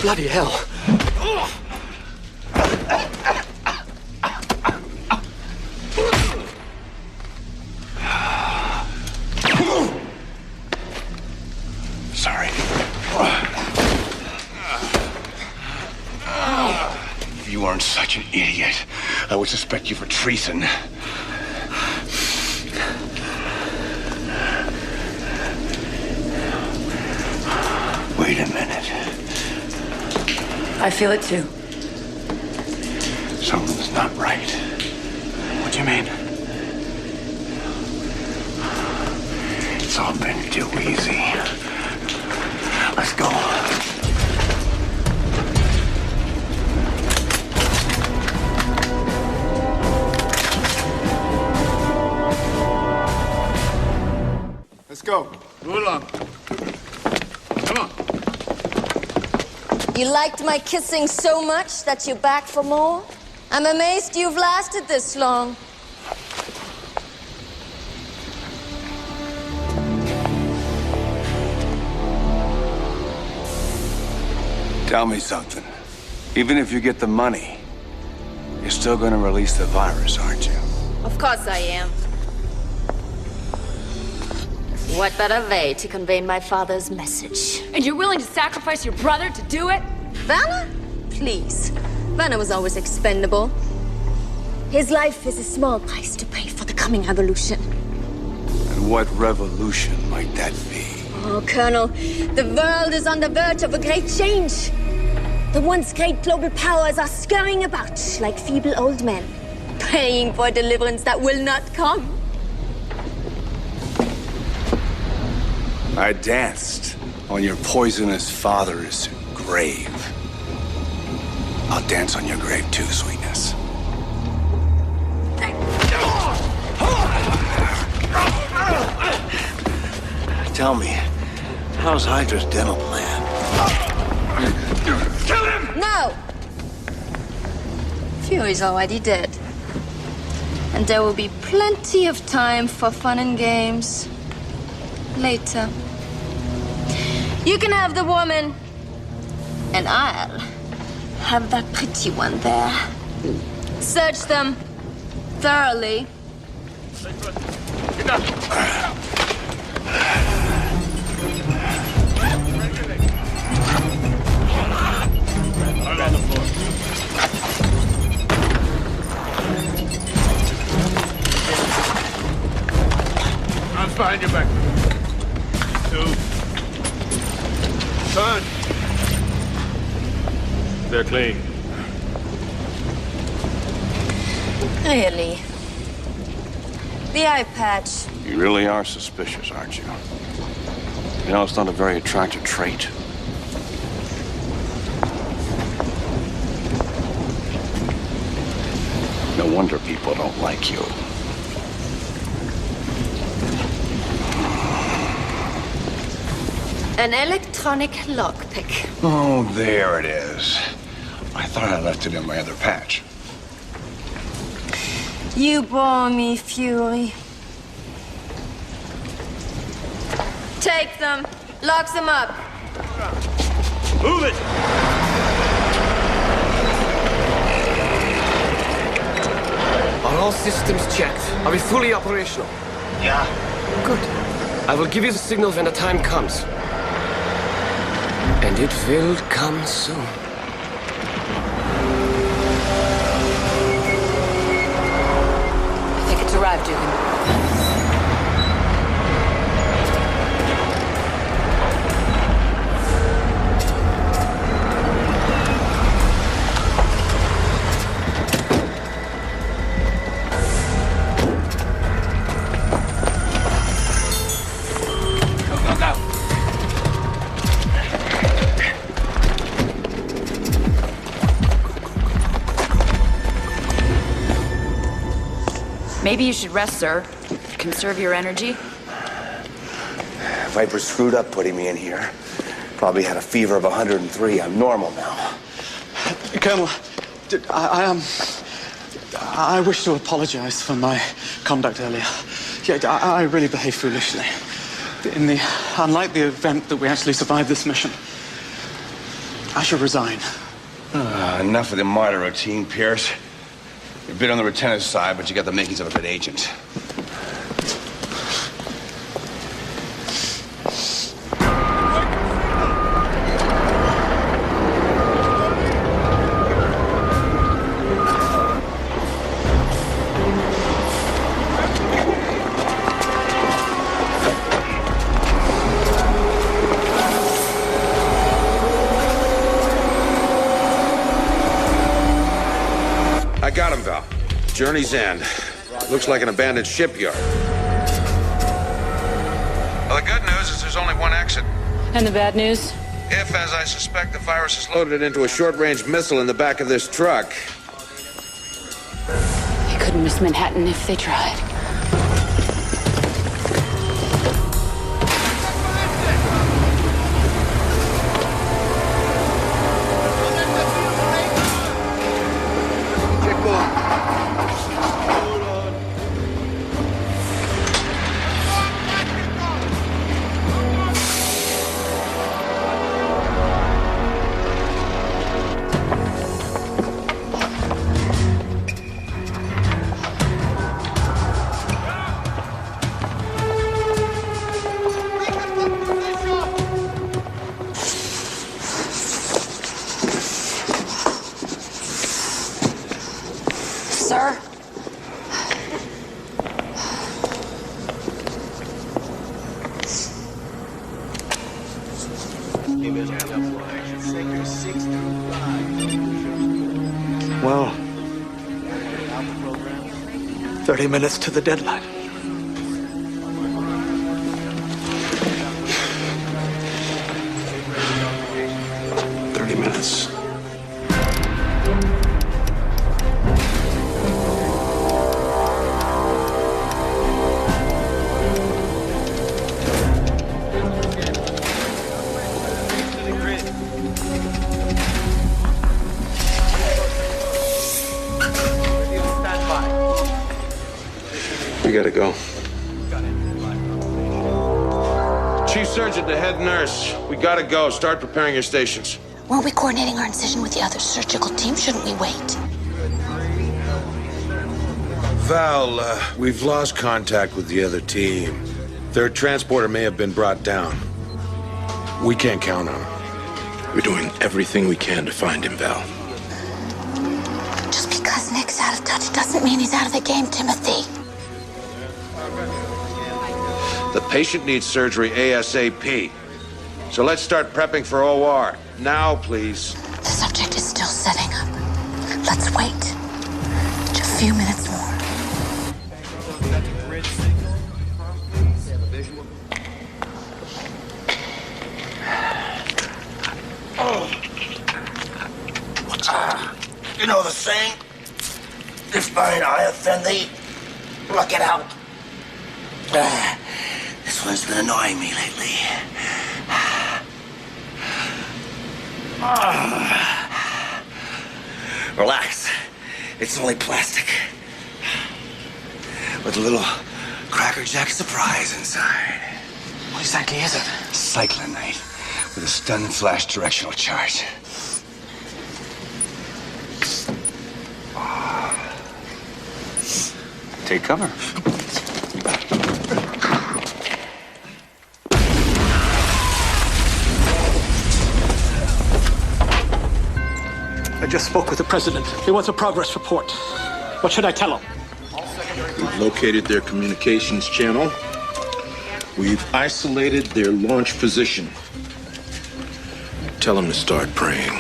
Bloody hell. If you weren't such an idiot, I would suspect you for treason. Wait a minute. I feel it too. Something's not right. What do you mean? It's all been too easy. Let's go. Let's go. Move along. Come on. You liked my kissing so much that you're back for more? I'm amazed you've lasted this long. Tell me something. Even if you get the money, you're still gonna release the virus, aren't you? Of course I am. What better way to convey my father's message? And you're willing to sacrifice your brother to do it? Werner? Please. Werner was always expendable. His life is a small price to pay for the coming revolution. And what revolution might that be? Oh, Colonel, the world is on the verge of a great change. The once great global powers are scurrying about like feeble old men, praying for deliverance that will not come. I danced on your poisonous father's grave. I'll dance on your grave too, sweetness. Tell me, how's Hydra's dental plan? Kill him! No! Fury's already dead. And there will be plenty of time for fun and games later. You can have the woman, and I'll have that pretty one there. Search them thoroughly. On the floor. Arms behind your back. 2. Turn. They're clean. Really? The eye patch. You really are suspicious, aren't you? You know, it's not a very attractive trait. No wonder people don't like you. An electronic lockpick. Oh, there it is. I thought I left it in my other patch. You bore me, Fury. Take them. Lock them up. Move it! Are all systems checked? Are we fully operational? Yeah. Good. I will give you the signal when the time comes. And it will come soon. I think it's arrived, Dugan. Maybe you should rest, sir. Conserve your energy. Viper screwed up putting me in here. Probably had a fever of 103. I'm normal now. Colonel, I wish to apologize for my conduct earlier. Yeah, I really behaved foolishly. Unlike the event that we actually survived this mission, I should resign. Enough of the martyr routine, Pierce. You're a bit on the lieutenant's side, but you got the makings of a good agent. I got him, Val. Journey's end. Looks like an abandoned shipyard. Well, the good news is there's only one exit. And the bad news? If, as I suspect, the virus is loaded into a short-range missile in the back of this truck. They couldn't miss Manhattan if they tried. Sir? Well, 30 minutes to the deadline. Minutes. We gotta go. Chief Surgeon to head nurse. We gotta go. Start preparing your stations. Weren't we coordinating our incision with the other surgical team? Shouldn't we wait? Val, we've lost contact with the other team. Their transporter may have been brought down. We can't count on him. We're doing everything we can to find him, Val. Just because Nick's out of touch doesn't mean he's out of the game, Timothy. The patient needs surgery ASAP. So let's start prepping for OR. Now, please. The subject is still setting up. Let's wait. Just a few minutes more. You know the saying? If thine eye offend thee, pluck it out. This one's been annoying me lately. Relax. It's only plastic. With a little Cracker Jack surprise inside. What exactly is it? Cyclonite with a stun flash directional charge. Take cover. I just spoke with the president. He wants a progress report. What should I tell him? We've located their communications channel. We've isolated their launch position. Tell them to start praying.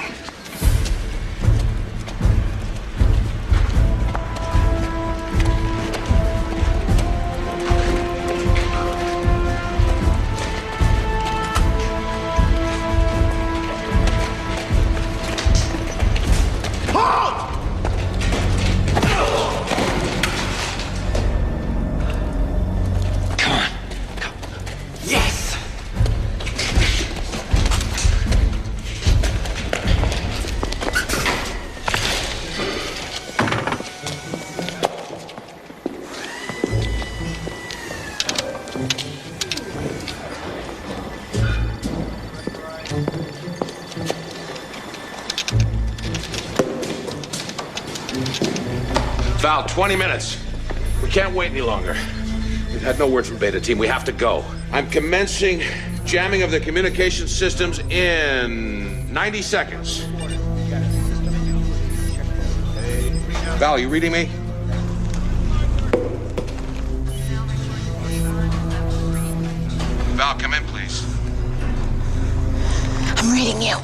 Val, 20 minutes. We can't wait any longer. We've had no word from Beta Team. We have to go. I'm commencing jamming of the communication systems in 90 seconds. Val, you reading me? Val, come in, please. I'm reading you.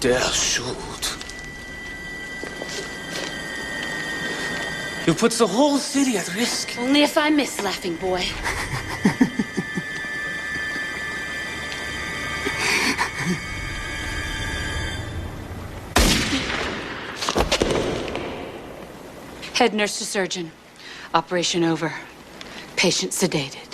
dare shoot? You put the whole city at risk. Only if I miss, laughing boy. Head nurse to surgeon. Operation over. Patient sedated.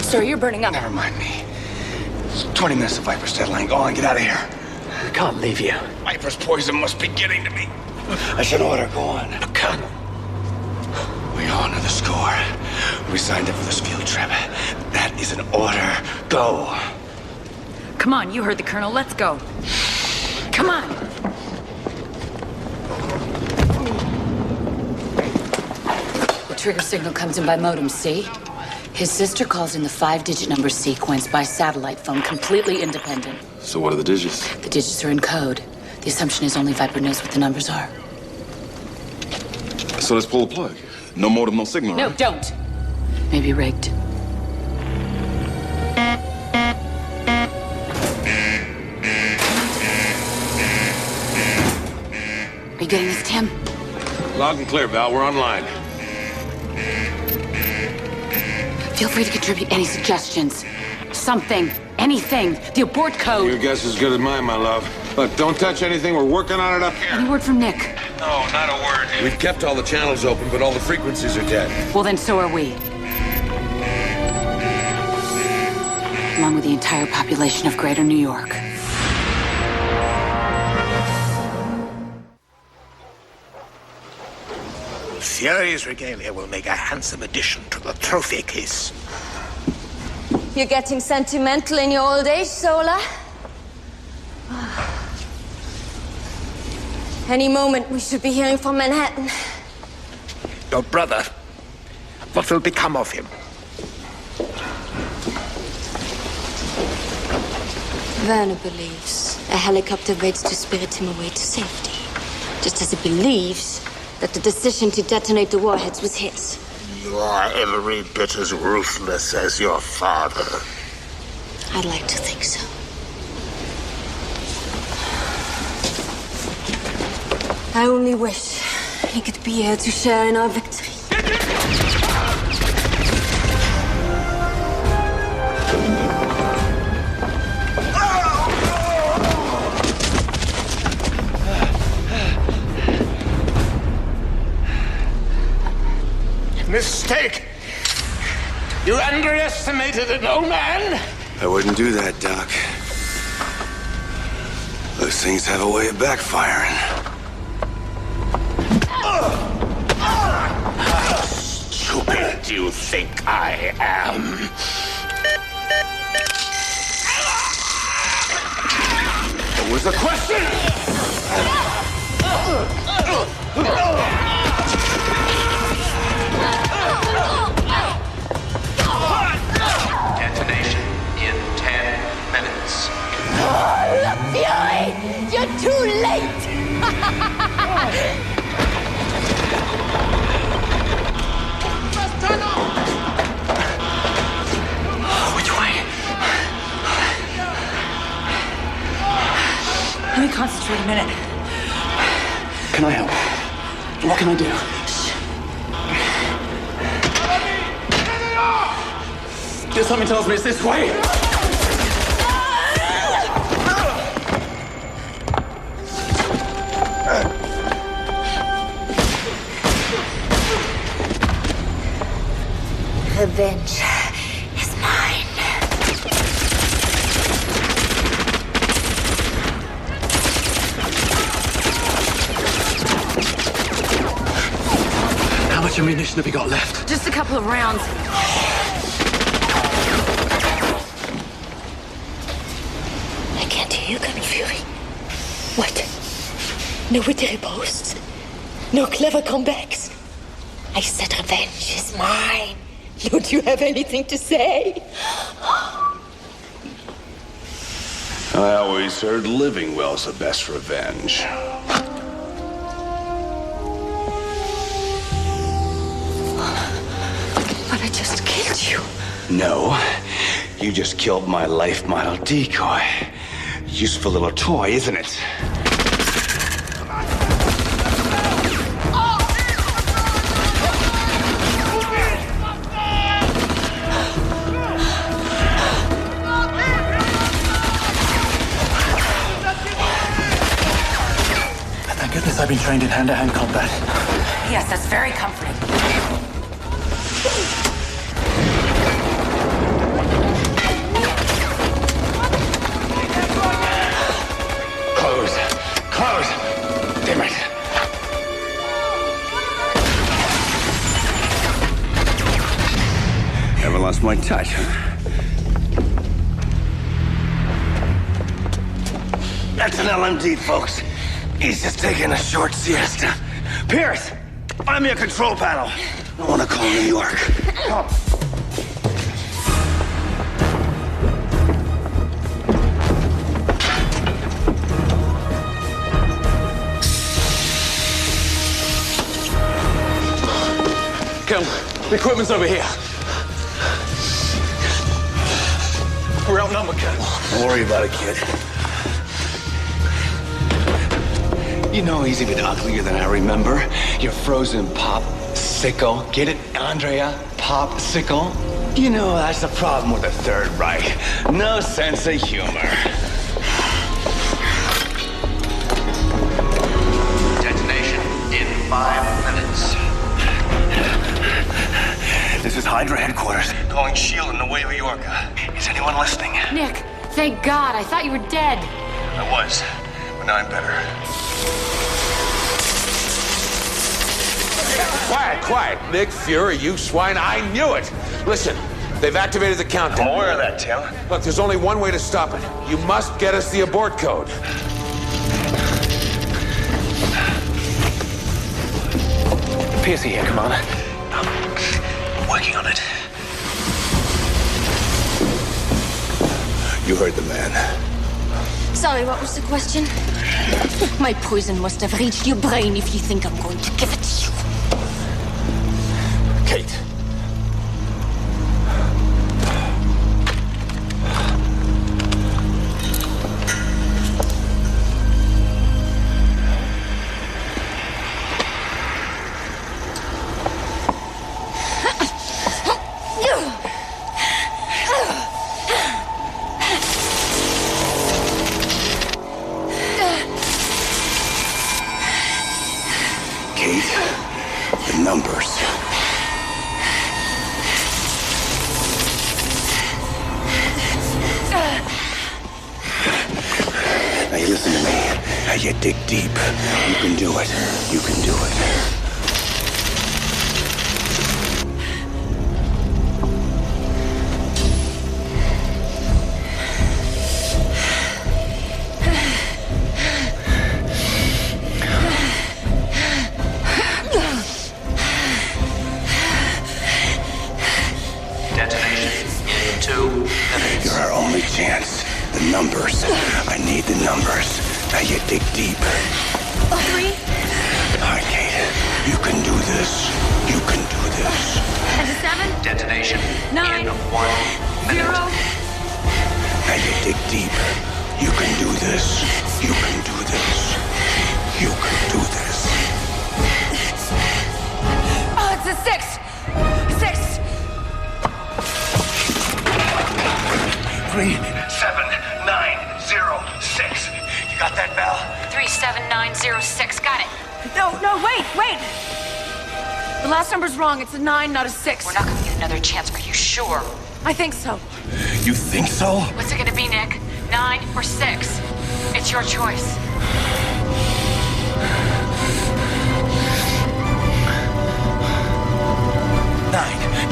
Sir, you're burning up. Never mind me. 20 minutes of Viper's deadline. Go on, get out of here. We can't leave you. Viper's poison must be getting to me. I should order. Go on. Colonel. We honor the score. We signed up for this field trip. That is an order. Go. Come on, you heard the Colonel. Let's go. Come on. The trigger signal comes in by modem, see? His sister calls in the 5-digit number sequence by satellite phone, completely independent. So what are the digits? The digits are in code. The assumption is only Viper knows what the numbers are. So let's pull the plug. No modem, no signal. No, right? don't. Maybe rigged. Are you getting this, Tim? Loud and clear, Val. We're online. Feel free to contribute any suggestions. Something. Anything. The abort code. Your guess is as good as mine, my love. Look, don't touch anything. We're working on it up here. Any word from Nick? No, not a word. We've kept all the channels open, but all the frequencies are dead. Well, then so are we. Along with the entire population of Greater New York. Fury's regalia will make a handsome addition to the trophy case. You're getting sentimental in your old age, Zola. Any moment we should be hearing from Manhattan. Your brother, what will become of him? Werner believes a helicopter waits to spirit him away to safety. Just as he believes that the decision to detonate the warheads was his. You are every bit as ruthless as your father. I'd like to think so. I only wish he could be here to share in our victory. Mistake! You underestimated an old man? I wouldn't do that, Doc. Those things have a way of backfiring. How stupid do you think I am? What was the question? Detonation in 10 minutes. Look, Fury! You're too late! Which way? Let me concentrate a minute. Can I help? What can I do? Just something tells me it's this way. Revenge is mine. How much ammunition have you got left? Just a couple of rounds. can't hear you coming, Fury. What? No witty boasts? No clever comebacks? I said revenge is mine. Don't you have anything to say? I always heard living well's the best revenge. But I just killed you. No, you just killed my life model decoy. Useful little toy, isn't it? Thank goodness I've been trained in hand-to-hand combat. Yes, that's very comforting. Close! Damn it! Never lost my touch, huh? That's an LMD, folks. He's just taking a short siesta. Pierce, find me a control panel. I want to call New York. Come. Colonel, the equipment's over here. We're outnumbered, Colonel. Don't worry about it, kid. You know he's even uglier than I remember. You're frozen pop-sickle. Get it, Andrea? Pop-sickle? You know, that's the problem with the Third Reich. No sense of humor. Detonation in 5 minutes. This is Hydra headquarters. Calling S.H.I.E.L.D. in Nueva Yorka. Is anyone listening? Nick, thank God. I thought you were dead. I was, but now I'm better. Quiet. Nick Fury, you swine. I knew it. Listen, they've activated the countdown. I'm aware of that, Tim. Look, there's only one way to stop it. You must get us the abort code. Piercy here, Commander. Working on it. You heard the man. Sorry, what was the question? My poison must have reached your brain if you think I'm going to give it to you. Kate. The numbers. Now you listen to me. Now you dig deep. You can do it. You can do it. You're our only chance. The numbers. I need the numbers. Now you dig deep. 3. All right, Kate. You can do this. You can do this. And a 7. Detonation 9. in 1 minute. 0. Now you dig deep. You can do this. You can do this. You can do this. Oh, it's a 6. 6. 3, 7, 9, 0, 6. You got that, Bell? 37906. Got it. No, wait. The last number's wrong. It's a 9, not a 6. We're not gonna get another chance. Are you sure? I think so. You think so? What's it gonna be, Nick? 9 or 6? It's your choice.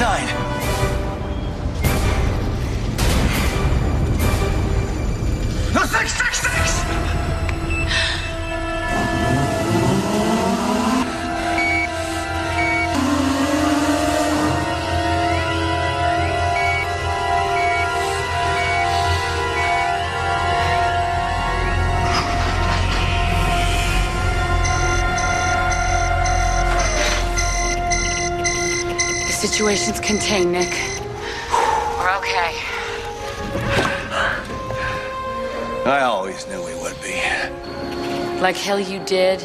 Nine. No, 6. Situation's contained, Nick. We're okay. I always knew we would be. Like hell you did.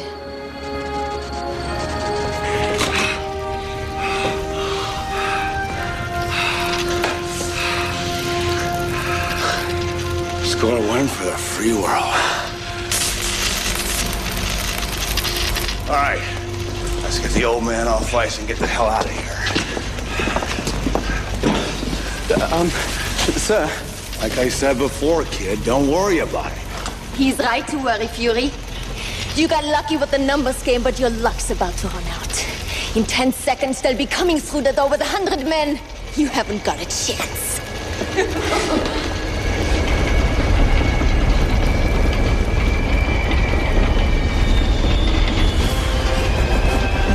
Just gonna win for the free world. All right, let's get the old man off ice and get the hell out of here. Sir. Like I said before, kid, don't worry about it. He's right to worry, Fury. You got lucky with the numbers game, but your luck's about to run out. In 10 seconds, they'll be coming through the door with 100 men. You haven't got a chance.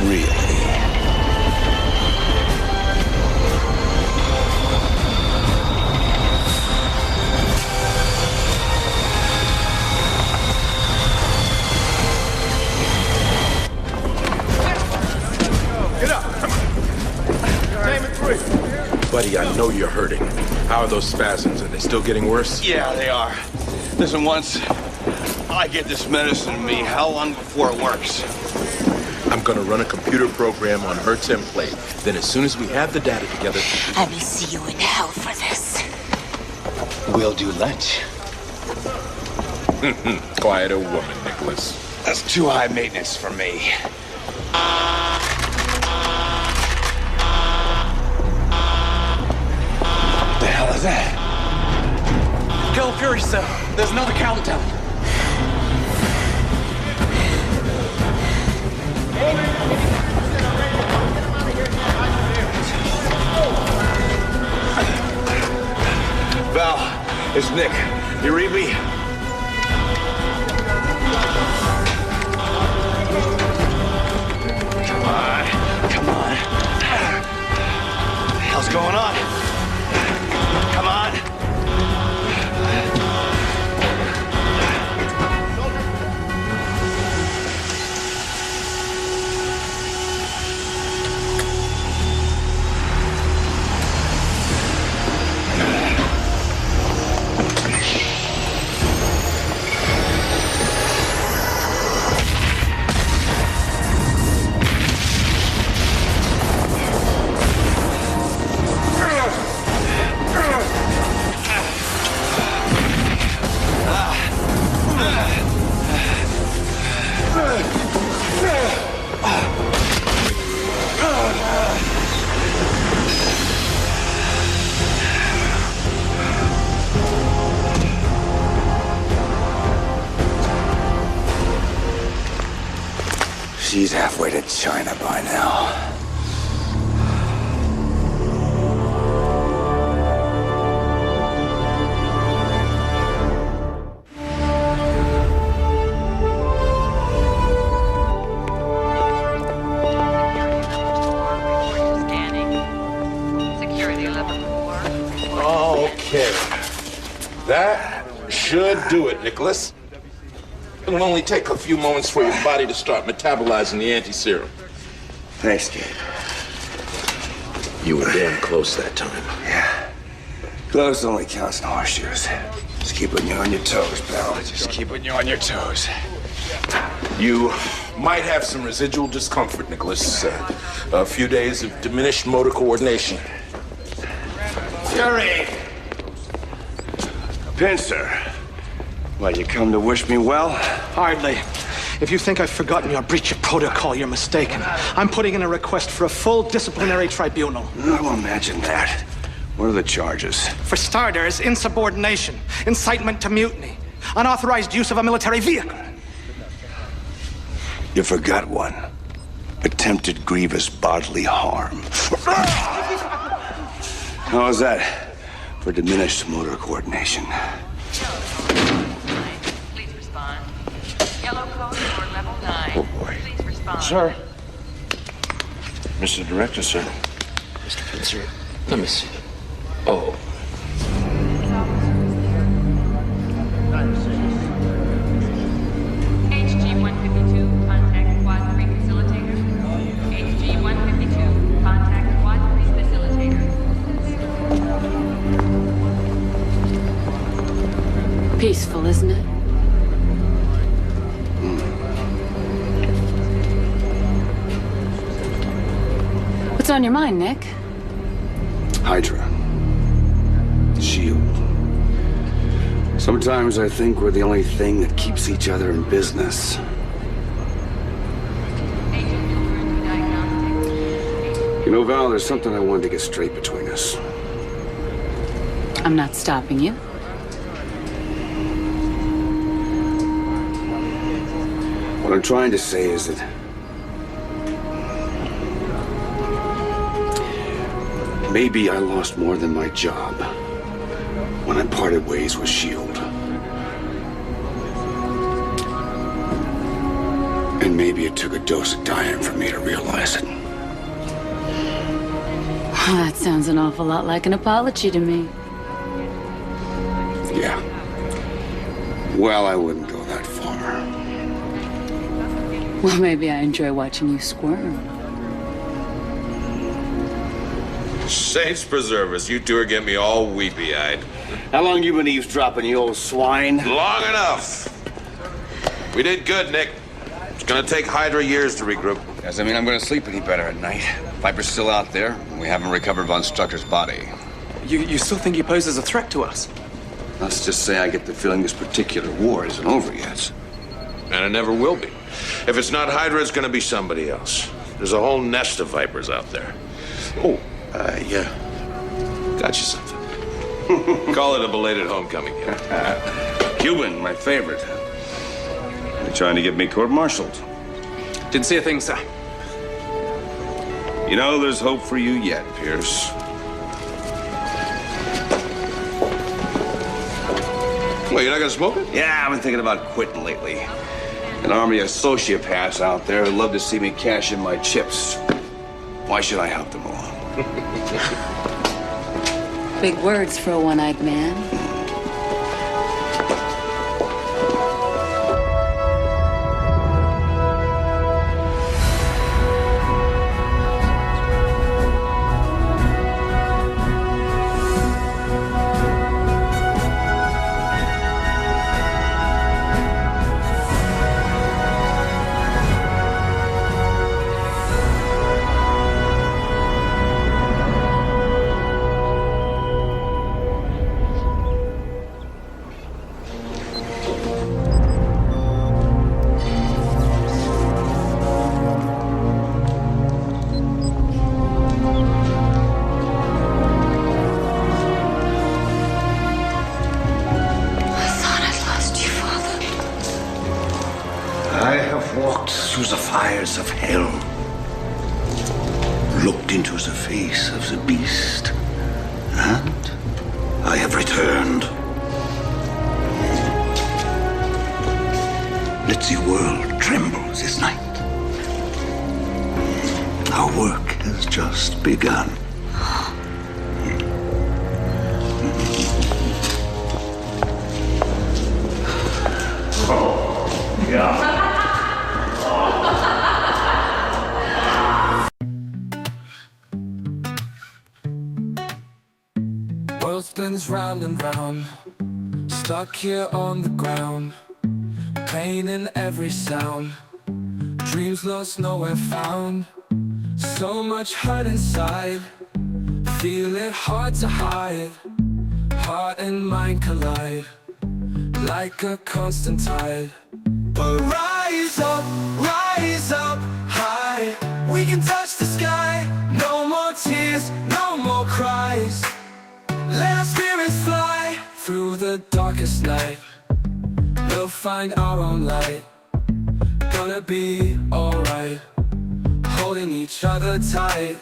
Really? Get up! Come on! Name it 3. Buddy, I know you're hurting. How are those spasms? Are they still getting worse? Yeah, they are. Listen, once I get this medicine in me, how long before it works? I'm gonna run a computer program on her template. Then as soon as we have the data together... I will see you in hell for this. We'll do lunch. Quieter woman, Nicholas. That's too high maintenance for me. What the hell is that? Kill Fury, sir. There's another countdown. Val, it's Nick. You read me? Come on. Come on. What the hell's going on? Come on. She's halfway to China by now. Okay. That should do it, Nicholas. It'll only take a few moments for your body to start metabolizing the anti-serum. Thanks, kid. You were damn close that time. Yeah. Close only counts in horseshoes. Just keeping you on your toes, pal. Just keeping you on your toes. You might have some residual discomfort, Nicholas. A few days of diminished motor coordination. Fury! Pincer. Well, you come to wish me well? Hardly. If you think I've forgotten your breach of protocol, you're mistaken. I'm putting in a request for a full disciplinary tribunal. I'll imagine that. What are the charges? For starters, insubordination, incitement to mutiny, unauthorized use of a military vehicle. You forgot one. Attempted grievous bodily harm. How is that for diminished motor coordination? Please respond. Yellow code for level 9. Oh, boy. Please respond. Sir. Mr. Director, sir. Mr. Pincer, let me see. Oh. HG-152, contact Quad 3 facilitator. HG-152, contact Quad 3 facilitator. Peaceful, isn't it? What's on your mind, Nick? Hydra. SHIELD. Sometimes I think we're the only thing that keeps each other in business. You know, Val, there's something I wanted to get straight between us. I'm not stopping you. What I'm trying to say is that maybe I lost more than my job when I parted ways with SHIELD. And maybe it took a dose of dying for me to realize it. That sounds an awful lot like an apology to me. Yeah. Well, I wouldn't go that far. Well, maybe I enjoy watching you squirm. Saints preserve us. You two are getting me all weepy-eyed. How long you been eavesdropping, you old swine? Long enough. We did good, Nick. It's gonna take Hydra years to regroup. Does that mean I'm gonna sleep any better at night? Viper's still out there, and we haven't recovered Von Strucker's body. You still think he poses a threat to us? Let's just say I get the feeling this particular war isn't over yet. And it never will be. If it's not Hydra, it's gonna be somebody else. There's a whole nest of Vipers out there. Oh, yeah. Got you something. Call it a belated homecoming gift. Cuban, my favorite. They're trying to get me court-martialed. Didn't see a thing, sir. You know, there's hope for you yet, Pierce. Well, you're not gonna smoke it? Yeah, I've been thinking about quitting lately. An army of sociopaths out there who'd love to see me cash in my chips. Why should I help them along? Big words for a one-eyed man. I have walked through the fires of hell, looked into the face of the beast, and I have returned. Let the world tremble this night. Our work has just begun. Oh, yeah. World spins round and round, stuck here on the ground. Pain in every sound, dreams lost, nowhere found. So much hurt inside, feel it hard to hide. Heart and mind collide, like a constant tide. But rise up high. We can touch the sky, no more tears, no more cries. Let our spirits fly through the darkest night. We'll find our own light. Gonna be alright, holding each other tight.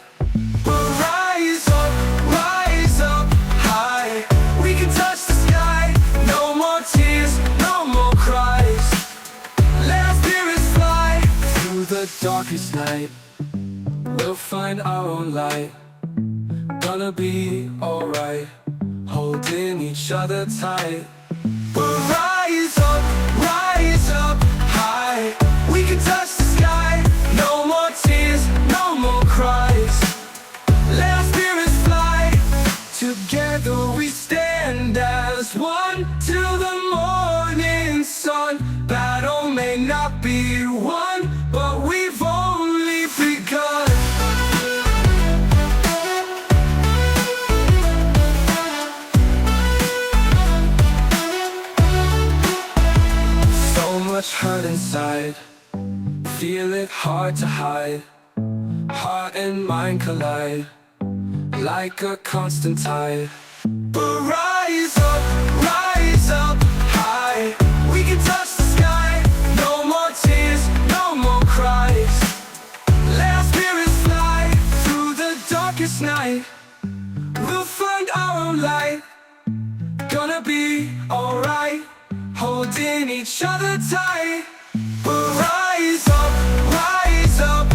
We'll rise up high. We can touch the sky, no more tears, no more cries. Let our spirits fly through the darkest night. We'll find our own light. Gonna be alright, holding each other tight. We'll rise up high. We can touch the sky, no more tears, no more cries. Let our spirits fly, together we stand as one till the morning. much hurt inside. Feel it hard to hide. Heart and mind collide like a constant tide. But rise up high. We can touch the sky. No more tears, no more cries. Let our spirits fly through the darkest night. We'll find our own light. Gonna be alright, holding each other tight. But rise up